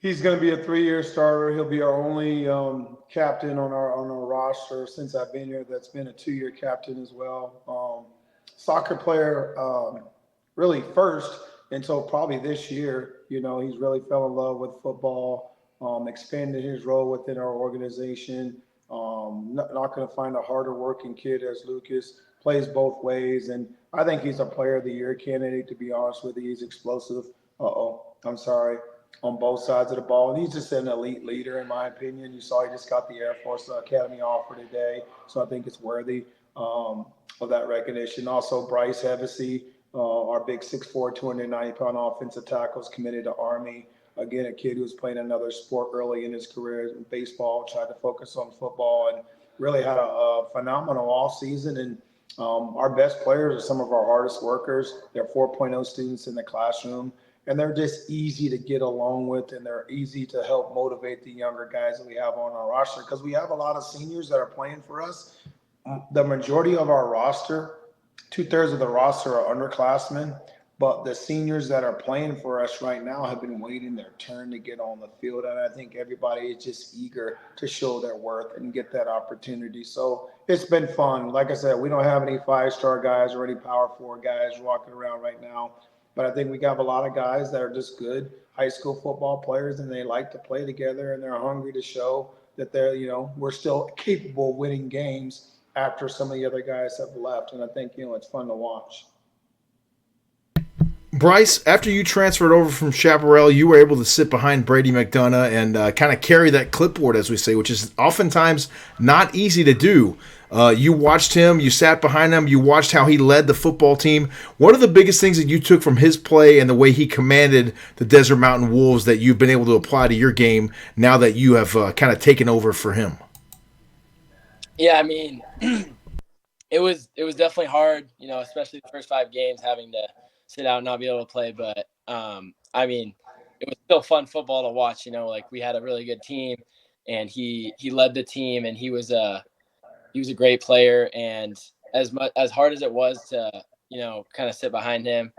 he's going to be a 3-year starter. He'll be our only captain on our roster since I've been here. That's been a 2-year captain as well. Soccer player, really first until probably this year. He's really fell in love with football, expanded his role within our organization. Not going to find a harder working kid as Lucas. Plays both ways, and I think he's a Player of the Year candidate, to be honest with you. He's explosive. I'm sorry. On both sides of the ball. And he's just an elite leader, in my opinion. You saw he just got the Air Force Academy offer today, so I think it's worthy of that recognition. Also, Bryce Hevesy, our big 6'4", 290-pound offensive tackle, is committed to Army. Again, a kid who was playing another sport early in his career, baseball, tried to focus on football, and really had a phenomenal offseason. And our best players are some of our hardest workers. They're 4.0 students in the classroom, and they're just easy to get along with, and they're easy to help motivate the younger guys that we have on our roster, because we have a lot of seniors that are playing for us. The majority of our roster, 2/3 of the roster are underclassmen, but the seniors that are playing for us right now have been waiting their turn to get on the field, and I think everybody is just eager to show their worth and get that opportunity. So it's been fun. Like I said, we don't have any 5-star guys or any Power 4 guys walking around right now, but I think we have a lot of guys that are just good high school football players, and they like to play together, and they're hungry to show that they're, we're still capable of winning games after some of the other guys have left. And I think, it's fun to watch. Bryce, after you transferred over from Chaparral, you were able to sit behind Brady McDonough and kind of carry that clipboard, as we say, which is oftentimes not easy to do. You watched him, you sat behind him, you watched how he led the football team. What are the biggest things that you took from his play and the way he commanded the Desert Mountain Wolves that you've been able to apply to your game now that you have kind of taken over for him? Yeah, I mean, it was definitely hard, especially the first 5 games having to sit out and not be able to play. But, I mean, it was still fun football to watch, we had a really good team, and he led the team, and he was a great player. And as hard as it was to, kind of sit behind him,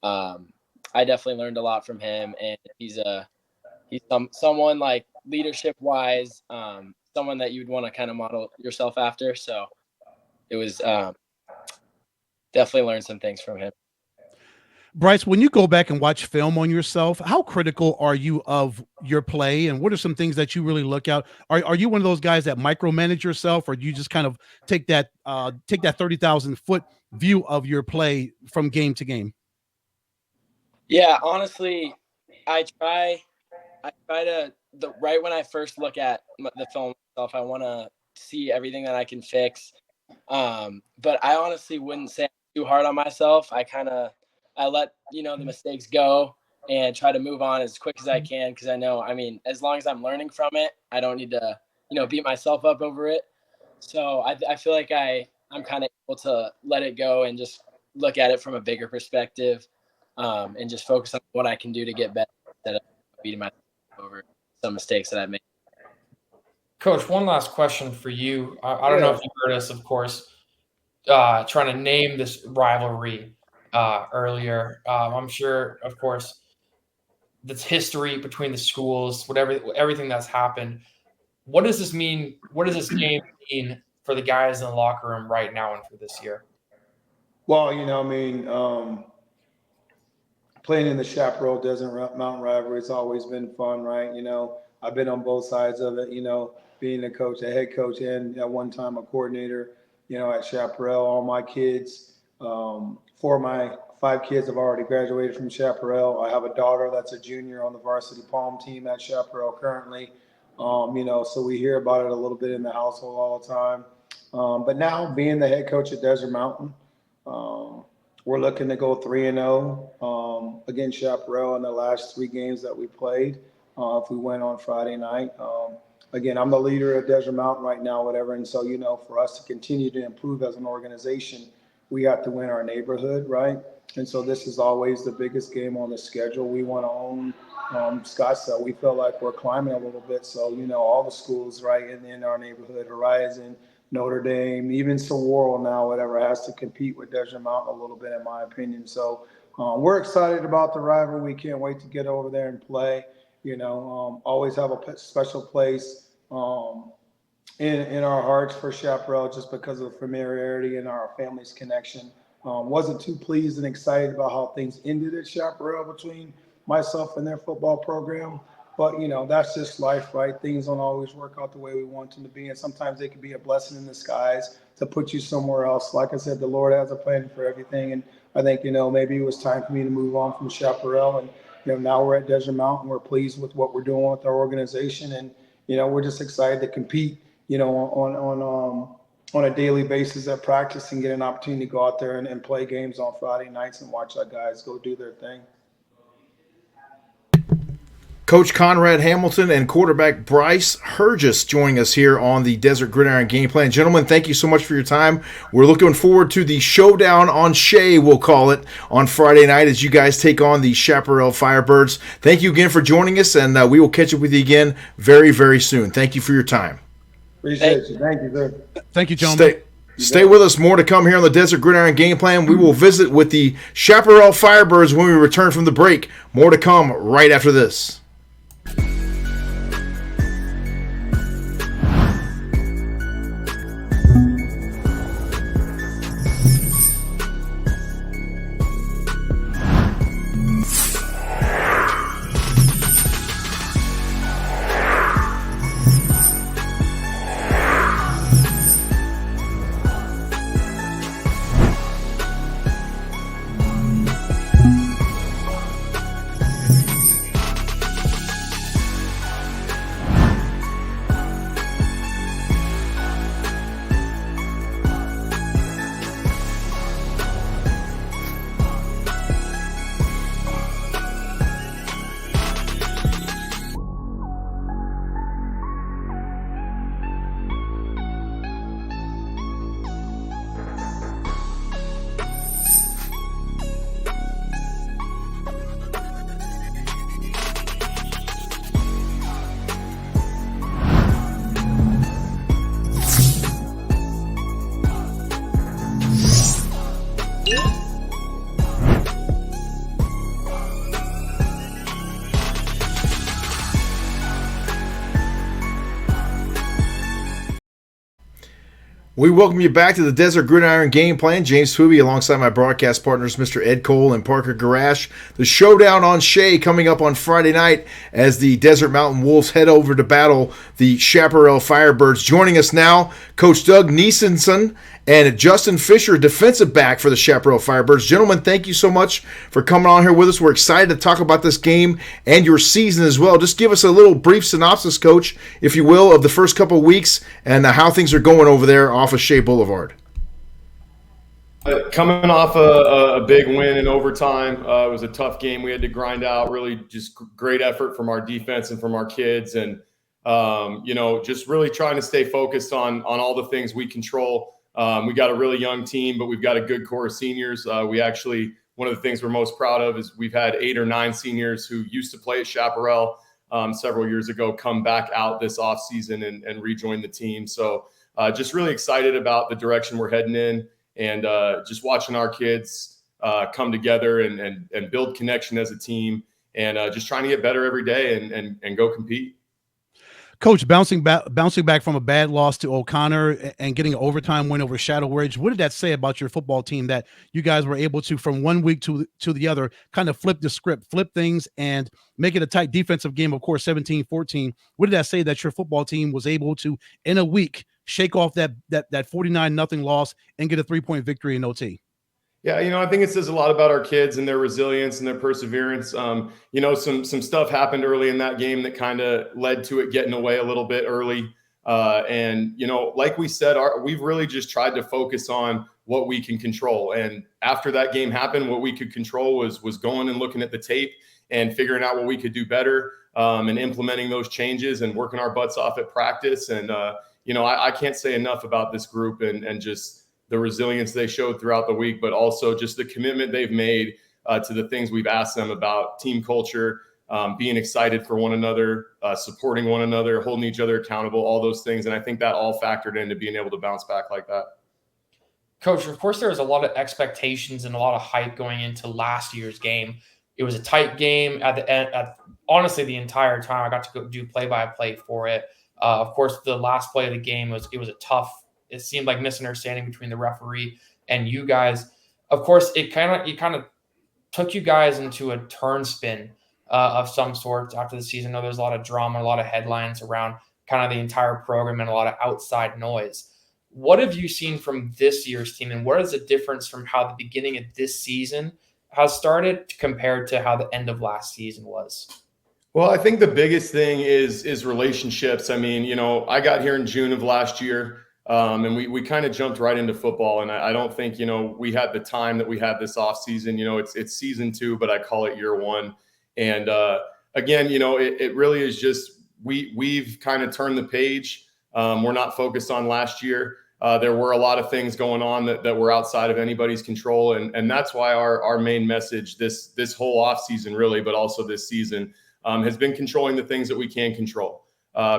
I definitely learned a lot from him. And he's someone like leadership wise, someone that you'd want to kind of model yourself after. So it was definitely learned some things from him. Bryce, when you go back and watch film on yourself, how critical are you of your play, and what are some things that you really look out? Are you one of those guys that micromanage yourself, or do you just kind of take that 30,000-foot view of your play from game to game? Yeah, honestly, I try to right when I first look at the film myself, I want to see everything that I can fix. But I honestly wouldn't say I'm too hard on myself. I let, the mistakes go and try to move on as quick as I can, because I know, as long as I'm learning from it, I don't need to, beat myself up over it. So I feel like I'm kind of able to let it go and just look at it from a bigger perspective, and just focus on what I can do to get better instead of beating myself over some mistakes that I've made. Coach, one last question for you. I don't know if you heard us, of course, trying to name this rivalry earlier. I'm sure, of course, that's history between the schools, everything that's happened. What does this mean? What does this game mean for the guys in the locker room right now and for this year? Well, playing in the Chaparral Desert Mountain rivalry has always been fun, right? I've been on both sides of it, being a coach, a head coach, and at one time a coordinator, at Chaparral. All my kids, 4 of my 5 kids have already graduated from Chaparral. I have a daughter that's a junior on the varsity Palm team at Chaparral currently. So we hear about it a little bit in the household all the time. But now being the head coach at Desert Mountain, we're looking to go 3-0 against Chaparral in the last 3 games that we played. If we win on Friday night, again, I'm the leader at Desert Mountain right now, whatever. And so, for us to continue to improve as an organization, we have to win our neighborhood, right? And so this is always the biggest game on the schedule. We want to own Scottsdale. We feel like we're climbing a little bit. So, all the schools right in our neighborhood, Horizon, Notre Dame, even Saguaro now, whatever, has to compete with Desert Mountain a little bit, in my opinion. So we're excited about the rivalry. We can't wait to get over there and play. Always have a special place in our hearts for Chaparral, just because of the familiarity and our family's connection. Wasn't too pleased and excited about how things ended at Chaparral between myself and their football program. But, that's just life, right? Things don't always work out the way we want them to be. And sometimes they can be a blessing in disguise to put you somewhere else. Like I said, the Lord has a plan for everything. And I think, maybe it was time for me to move on from Chaparral. And, now we're at Desert Mountain. We're pleased with what we're doing with our organization. And, we're just excited to compete, on a daily basis at practice and get an opportunity to go out there and play games on Friday nights and watch our guys go do their thing. Coach Conrad Hamilton and quarterback Bryce Hergis joining us here on the Desert Gridiron Game Plan. Gentlemen, thank you so much for your time. We're looking forward to the showdown on Shea, we'll call it, on Friday night as you guys take on the Chaparral Firebirds. Thank you again for joining us, and we will catch up with you again very, very soon. Thank you for your time. Appreciate you. Thank you, sir. Thank you, gentlemen. Stay with us. More to come here on the Desert Gridiron Game Plan. We will visit with the Chaparral Firebirds when we return from the break. More to come right after this. We welcome you back to the Desert Gridiron Game Plan. James Poovey alongside my broadcast partners, Mr. Ed Cole and Parker Gurash. The showdown on Shea coming up on Friday night as the Desert Mountain Wolves head over to battle the Chaparral Firebirds. Joining us now, Coach Doug Niesenson and Justin Fisher, defensive back for the Chaparral Firebirds. Gentlemen, thank you so much for coming on here with us. We're excited to talk about this game and your season as well. Just give us a little brief synopsis, Coach, if you will, of the first couple of weeks and how things are going over there off of Shea Boulevard. Coming off a big win in overtime, it was a tough game. We had to grind out. Really, just great effort from our defense and from our kids, and just really trying to stay focused on all the things we control. We got a really young team, but we've got a good core of seniors. We actually, one of the things we're most proud of is we've had 8 or 9 seniors who used to play at Chaparral several years ago come back out this offseason and rejoin the team. So just really excited about the direction we're heading in, and just watching our kids come together and build connection as a team, and just trying to get better every day and go compete. Coach, bouncing back from a bad loss to O'Connor and getting an overtime win over Shadow Ridge, what did that say about your football team that you guys were able to, from one week to the other, kind of flip the script, flip things, and make it a tight defensive game, of course, 17-14? What did that say that your football team was able to, in a week, shake off that 49-0 loss and get a 3-point victory in OT? Yeah, I think it says a lot about our kids and their resilience and their perseverance. Some stuff happened early in that game that kind of led to it getting away a little bit early. Like we said, we've really just tried to focus on what we can control. And after that game happened, what we could control was going and looking at the tape and figuring out what we could do better, and implementing those changes and working our butts off at practice. And, I can't say enough about this group and just the resilience they showed throughout the week, but also just the commitment they've made to the things we've asked them about: team culture, being excited for one another, supporting one another, holding each other accountable, all those things. And I think that all factored into being able to bounce back like that. Coach, of course, there was a lot of expectations and a lot of hype going into last year's game. It was a tight game at the end. Honestly, the entire time I got to go do play-by-play for it. Of course, the last play of the game was a tough. It seemed like misunderstanding between the referee and you guys. Of course, it kind of took you guys into a turn spin of some sorts after the season. I know there's a lot of drama, a lot of headlines around kind of the entire program and a lot of outside noise. What have you seen from this year's team, and what is the difference from how the beginning of this season has started compared to how the end of last season was? Well, I think the biggest thing is relationships. I mean, you know, I got here in June of last year, and we kind of jumped right into football. And I don't think, you know, we had the time that we had this off season. You know, it's season 2, but I call it year 1. And again, you know, it really is just we've kind of turned the page. We're not focused on last year. There were a lot of things going on that were outside of anybody's control, and that's why our main message this whole off season, really, but also this season, has been controlling the things that we can control,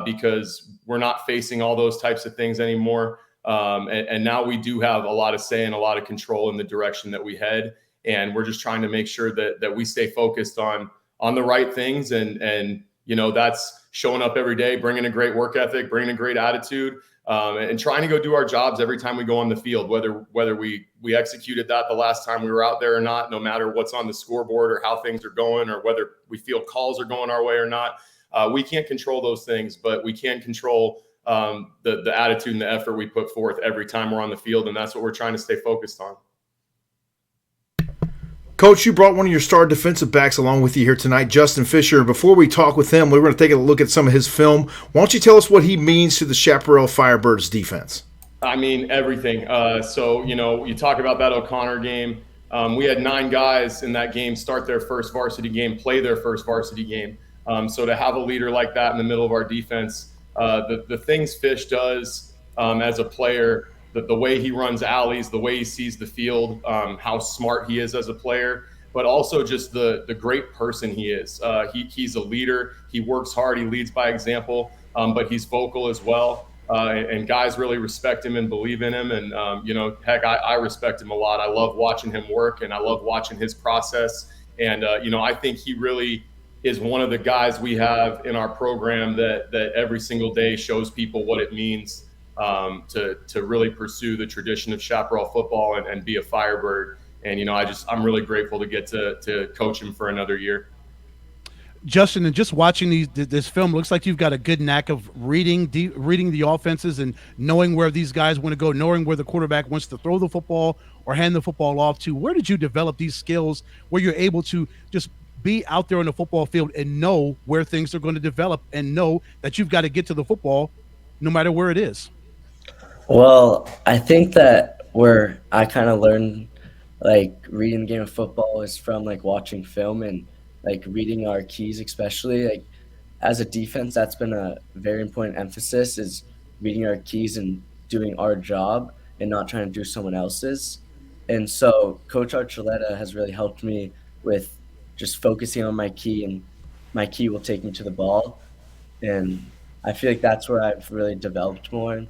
because we're not facing all those types of things anymore. And now we do have a lot of say and a lot of control in the direction that we head. And we're just trying to make sure that we stay focused on the right things. And, you know, that's showing up every day, bringing a great work ethic, bringing a great attitude, and trying to go do our jobs every time we go on the field, whether we executed that the last time we were out there or not, no matter what's on the scoreboard or how things are going, or whether we feel calls are going our way or not. We can't control those things, but we can control the attitude and the effort we put forth every time we're on the field. And that's what we're trying to stay focused on. Coach, you brought one of your star defensive backs along with you here tonight, Justin Fisher. Before we talk with him, we're going to take a look at some of his film. Why don't you tell us what he means to the Chaparral Firebirds defense? I mean, everything. So, you know, you talk about that O'Connor game. We had 9 guys in that game start their first varsity game, play their first varsity game. So to have a leader like that in the middle of our defense, the things Fish does as a player, the way he runs alleys, the way he sees the field, how smart he is as a player, but also just the great person he is. He's a leader. He works hard. He leads by example, but he's vocal as well. And guys really respect him and believe in him. And, you know, heck, I respect him a lot. I love watching him work, and I love watching his process. And, you know, I think he really is one of the guys we have in our program that every single day shows people what it means to really pursue the tradition of Chaparral football and be a Firebird. And, you know, I'm really grateful to get to coach him for another year. Justin, and just watching this film, looks like you've got a good knack of reading the offenses and knowing where these guys want to go, knowing where the quarterback wants to throw the football or hand the football off to. Where did you develop these skills where you're able to just be out there on the football field and know where things are going to develop and know that you've got to get to the football no matter where it is? Well, I think that where I kind of learned, like, reading the game of football is from, like, watching film and, like, reading our keys, especially. Like, as a defense, that's been a very important emphasis, is reading our keys and doing our job and not trying to do someone else's. And so Coach Archuleta has really helped me with just focusing on my key, and my key will take me to the ball. And I feel like that's where I've really developed more.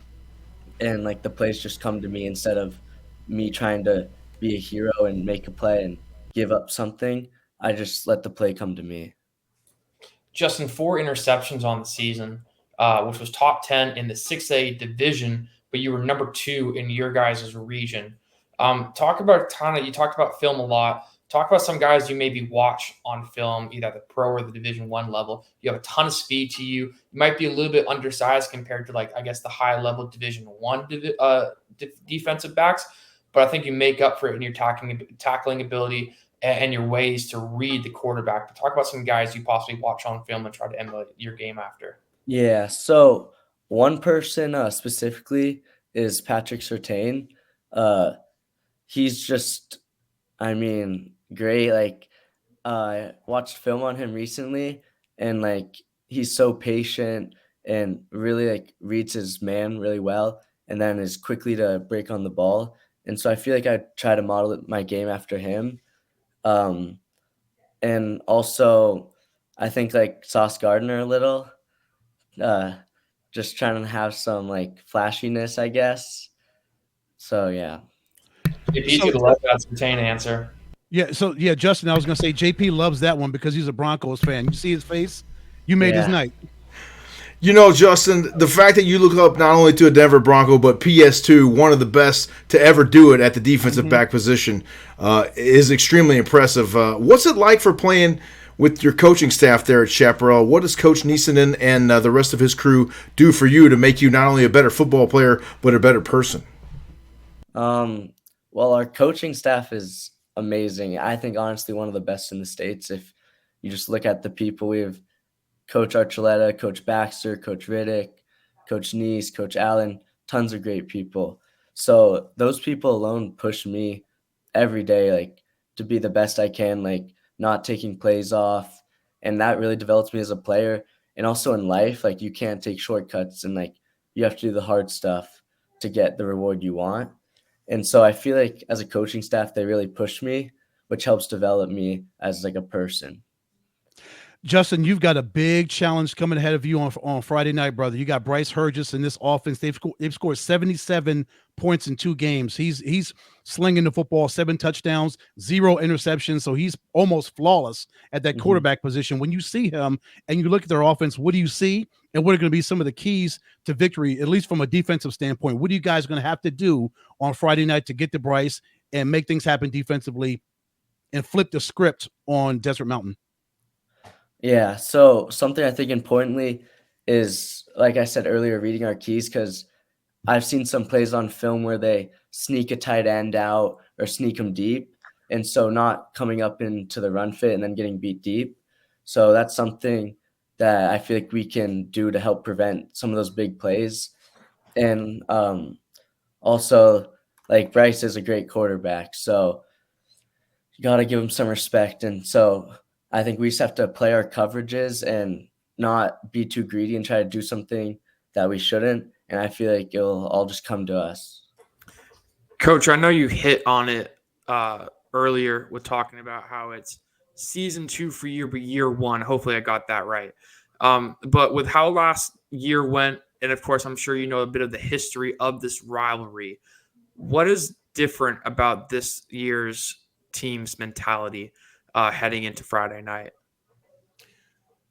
And, like, the plays just come to me instead of me trying to be a hero and make a play and give up something. I just let the play come to me. Justin, 4 interceptions on the season, which was top 10 in the 6A division, but you were number 2 in your guys' region. Talk about you talked about film a lot. Talk about some guys you maybe watch on film, either at the pro or the Division I level. You have a ton of speed to you. You might be a little bit undersized compared to, like, I guess, the high-level Division I defensive backs, but I think you make up for it in your tackling ability and your ways to read the quarterback. But talk about some guys you possibly watch on film and try to emulate your game after. Yeah, so one person specifically is Patrick Surtain. He's just, I mean, great. Like, I watched film on him recently, and, like, he's so patient and really, like, reads his man really well, and then is quickly to break on the ball. And so I feel like I try to model my game after him. And also I think, like, Sauce Gardner a little, just trying to have some, like, flashiness, I guess. So, yeah. JP to the left, that's the Surtain answer. Yeah, so, yeah, Justin, I was going to say JP loves that one because he's a Broncos fan. You see his face? You made his night. You know, Justin, the fact that you look up not only to a Denver Bronco, but PS2, one of the best to ever do it at the defensive back position, is extremely impressive. What's it like for playing with your coaching staff there at Chaparral, what does Coach Neeson and the rest of his crew do for you to make you not only a better football player, but a better person? Well, our coaching staff is amazing. I think, honestly, one of the best in the States. If you just look at the people, we have Coach Archuleta, Coach Baxter, Coach Riddick, Coach Neese, Coach Allen, tons of great people. So those people alone push me every day, like, to be the best I can, like, not taking plays off. And that really develops me as a player. And also in life, like, you can't take shortcuts, and, like, you have to do the hard stuff to get the reward you want. And so I feel like as a coaching staff, they really push me, which helps develop me as, like, a person. Justin, you've got a big challenge coming ahead of you on Friday night, brother. You got Bryce Hergis in this offense. They've scored 77 points in 2 games. He's slinging the football, 7 touchdowns, 0 interceptions. So he's almost flawless at that quarterback position. When you see him and you look at their offense, what do you see? And what are going to be some of the keys to victory, at least from a defensive standpoint? What are you guys going to have to do on Friday night to get to Bryce and make things happen defensively and flip the script on Desert Mountain? Yeah, so something I think importantly is, like I said earlier, reading our keys, because I've seen some plays on film where they sneak a tight end out or sneak them deep, and so not coming up into the run fit and then getting beat deep. So that's something that I feel like we can do to help prevent some of those big plays. And also, like, Bryce is a great quarterback, so you got to give him some respect. And so I think we just have to play our coverages and not be too greedy and try to do something that we shouldn't. And I feel like it'll all just come to us. Coach, I know you hit on it earlier with talking about how it's season 2 for you, but year 1. Hopefully I got that right. But with how last year went, and of course I'm sure you know a bit of the history of this rivalry, what is different about this year's team's mentality heading into Friday night?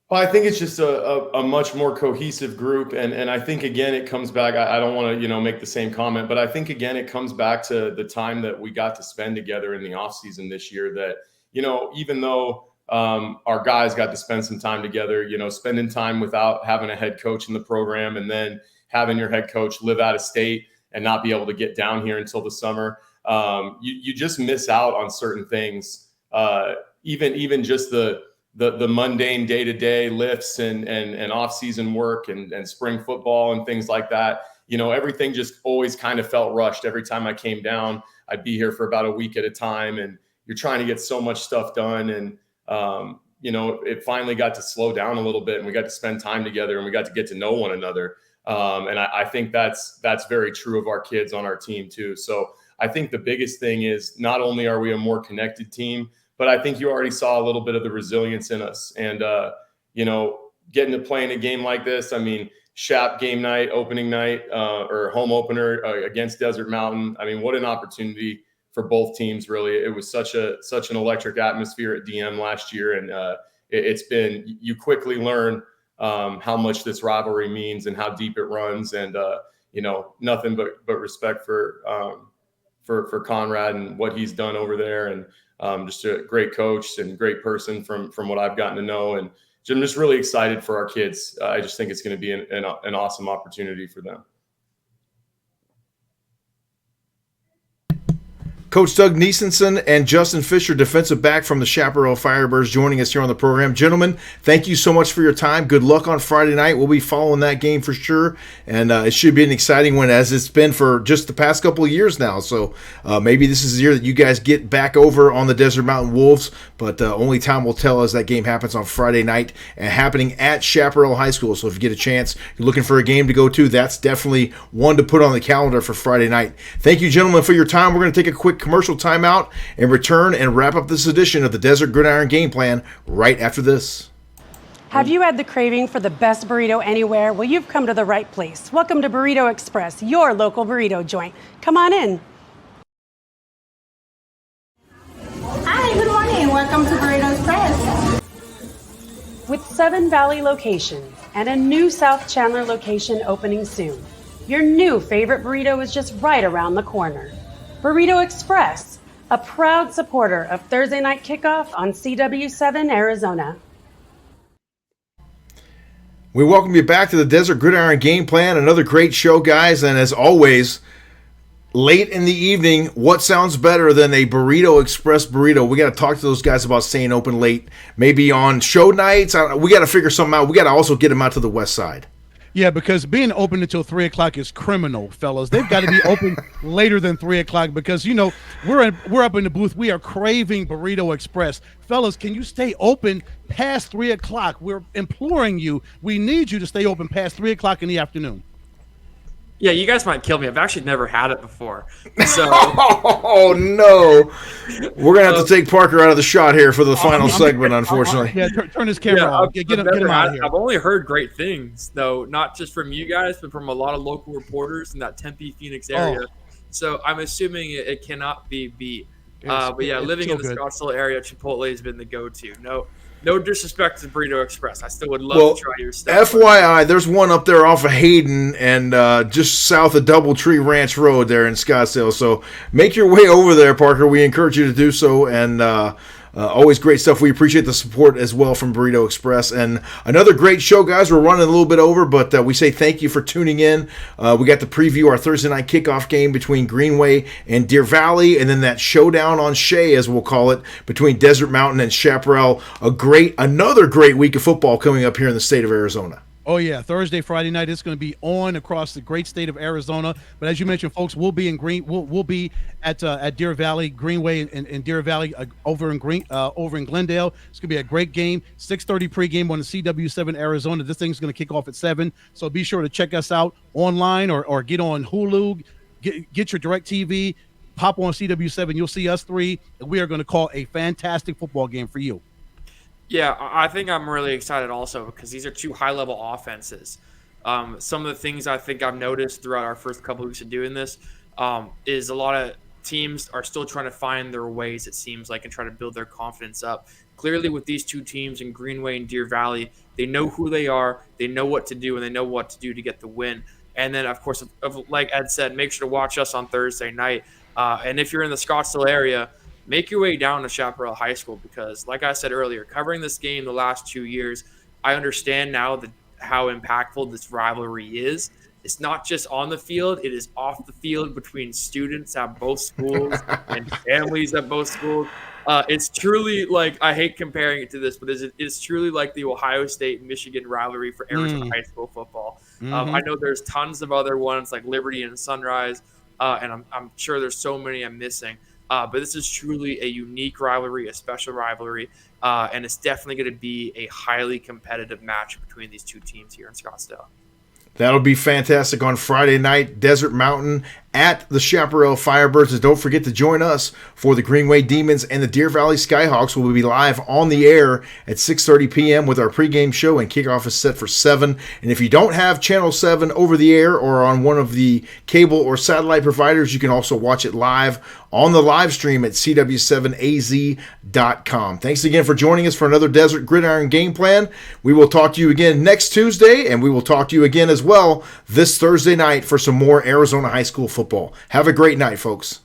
Well, I think it's just a much more cohesive group. And I think, again, it comes back. I don't want to, make the same comment, but I think, again, it comes back to the time that we got to spend together in the offseason this year that, even though our guys got to spend some time together, spending time without having a head coach in the program, and then having your head coach live out of state and not be able to get down here until the summer, you just miss out on certain things. Even just the mundane day-to-day lifts and off-season work and spring football and things like that. Everything just always kind of felt rushed. Every time I came down, I'd be here for about a week at a time, and you're trying to get so much stuff done. And, it finally got to slow down a little bit, and we got to spend time together, and we got to get to know one another. And I think that's very true of our kids on our team too. So I think the biggest thing is not only are we a more connected team, but I think you already saw a little bit of the resilience in us. And, getting to play in a game like this, I mean, Shap game night, opening night, or home opener against Desert Mountain. I mean, what an opportunity for both teams, really. It was such an electric atmosphere at DM last year. And you quickly learn how much this rivalry means and how deep it runs. And, nothing but respect for Conrad and what he's done over there. And, just a great coach and great person from what I've gotten to know. And I'm just really excited for our kids. I just think it's going to be an awesome opportunity for them. Coach Doug Neesenson and Justin Fisher, defensive back from the Chaparral Firebirds, joining us here on the program. Gentlemen, thank you so much for your time. Good luck on Friday night. We'll be following that game for sure, and it should be an exciting one, as it's been for just the past couple of years now. So maybe this is the year that you guys get back over on the Desert Mountain Wolves, but only time will tell as that game happens on Friday night and happening at Chaparral High School. So if you get a chance, you're looking for a game to go to, that's definitely one to put on the calendar for Friday night. Thank you, gentlemen, for your time. We're going to take a quick commercial timeout and return and wrap up this edition of the Desert Gridiron Game Plan right after this. Have you had the craving for the best burrito anywhere? Well, you've come to the right place. Welcome to Burrito Express, your local burrito joint. Come on in. Hi, good morning. Welcome to Burrito Express. With 7 Valley locations and a new South Chandler location opening soon, your new favorite burrito is just right around the corner. Burrito Express, a proud supporter of Thursday Night Kickoff on CW7 Arizona. We welcome you back to the Desert Gridiron Game Plan. Another great show, guys. And as always, late in the evening, what sounds better than a Burrito Express burrito? We got to talk to those guys about staying open late. Maybe on show nights. We got to figure something out. We got to also get them out to the west side. Yeah, because being open until 3 o'clock is criminal, fellas. They've got to be open later than 3 o'clock because, you know, we're up in the booth. We are craving Burrito Express. Fellas, can you stay open past 3 o'clock? We're imploring you. We need you to stay open past 3 o'clock in the afternoon. Yeah, you guys might kill me. I've actually never had it before. So, oh no, we're gonna have to take Parker out of the shot here for the final segment. Unfortunately, yeah. Turn his camera off. Get him out of here. I've only heard great things, though, not just from you guys, but from a lot of local reporters in that Tempe, Phoenix area. So I'm assuming it cannot be beat. But yeah, living in the Scottsdale area, Chipotle has been the go-to. No disrespect to Burrito Express. I still would love to try your stuff. FYI, there's one up there off of Hayden and just south of Doubletree Ranch Road there in Scottsdale. So make your way over there, Parker. We encourage you to do so. And always great stuff. We appreciate the support as well from Burrito Express. And another great show, guys. We're running a little bit over, but we say thank you for tuning in. We got to preview our Thursday night kickoff game between Greenway and Deer Valley, and then that showdown on Shea, as we'll call it, between Desert Mountain and Chaparral. Another great week of football coming up here in the state of Arizona. Oh, yeah. Thursday, Friday night, it's going to be on across the great state of Arizona. But as you mentioned, folks, we'll be we'll be at Deer Valley, Greenway, and Deer Valley over in Glendale. It's going to be a great game. 6:30 pregame on the CW7 Arizona. This thing's going to kick off at 7. So be sure to check us out online or get on Hulu. Get your DirecTV. Pop on CW7. You'll see us three, and we are going to call a fantastic football game for you. Yeah, I think I'm really excited also because these are two high-level offenses. Some of the things I think I've noticed throughout our first couple of weeks of doing this is a lot of teams are still trying to find their ways, it seems like, and try to build their confidence up. Clearly with these two teams in Greenway and Deer Valley, they know who they are, they know what to do, and they know what to do to get the win. And then, of course, like Ed said, make sure to watch us on Thursday night. And if you're in the Scottsdale area, make your way down to Chaparral High School because, like I said earlier, covering this game the last 2 years, I understand now how impactful this rivalry is. It's not just on the field, it is off the field between students at both schools and families at both schools. It's truly like, I hate comparing it to this, but it's truly like the Ohio State-Michigan rivalry for Arizona high school football. I know there's tons of other ones like Liberty and Sunrise, and I'm sure there's so many I'm missing. But this is truly a unique rivalry, a special rivalry, and it's definitely going to be a highly competitive match between these two teams here in Scottsdale. That'll be fantastic on Friday night, Desert Mountain at the Chaparral Firebirds. And don't forget to join us for the Greenway Demons and the Deer Valley Skyhawks. We'll be live on the air at 6:30 p.m. with our pregame show, and kickoff is set for 7. And if you don't have Channel 7 over the air or on one of the cable or satellite providers, you can also watch it live on the live stream at cw7az.com. Thanks again for joining us for another Desert Gridiron Game Plan. We will talk to you again next Tuesday, and we will talk to you again as well this Thursday night for some more Arizona high school football. Have a great night, folks.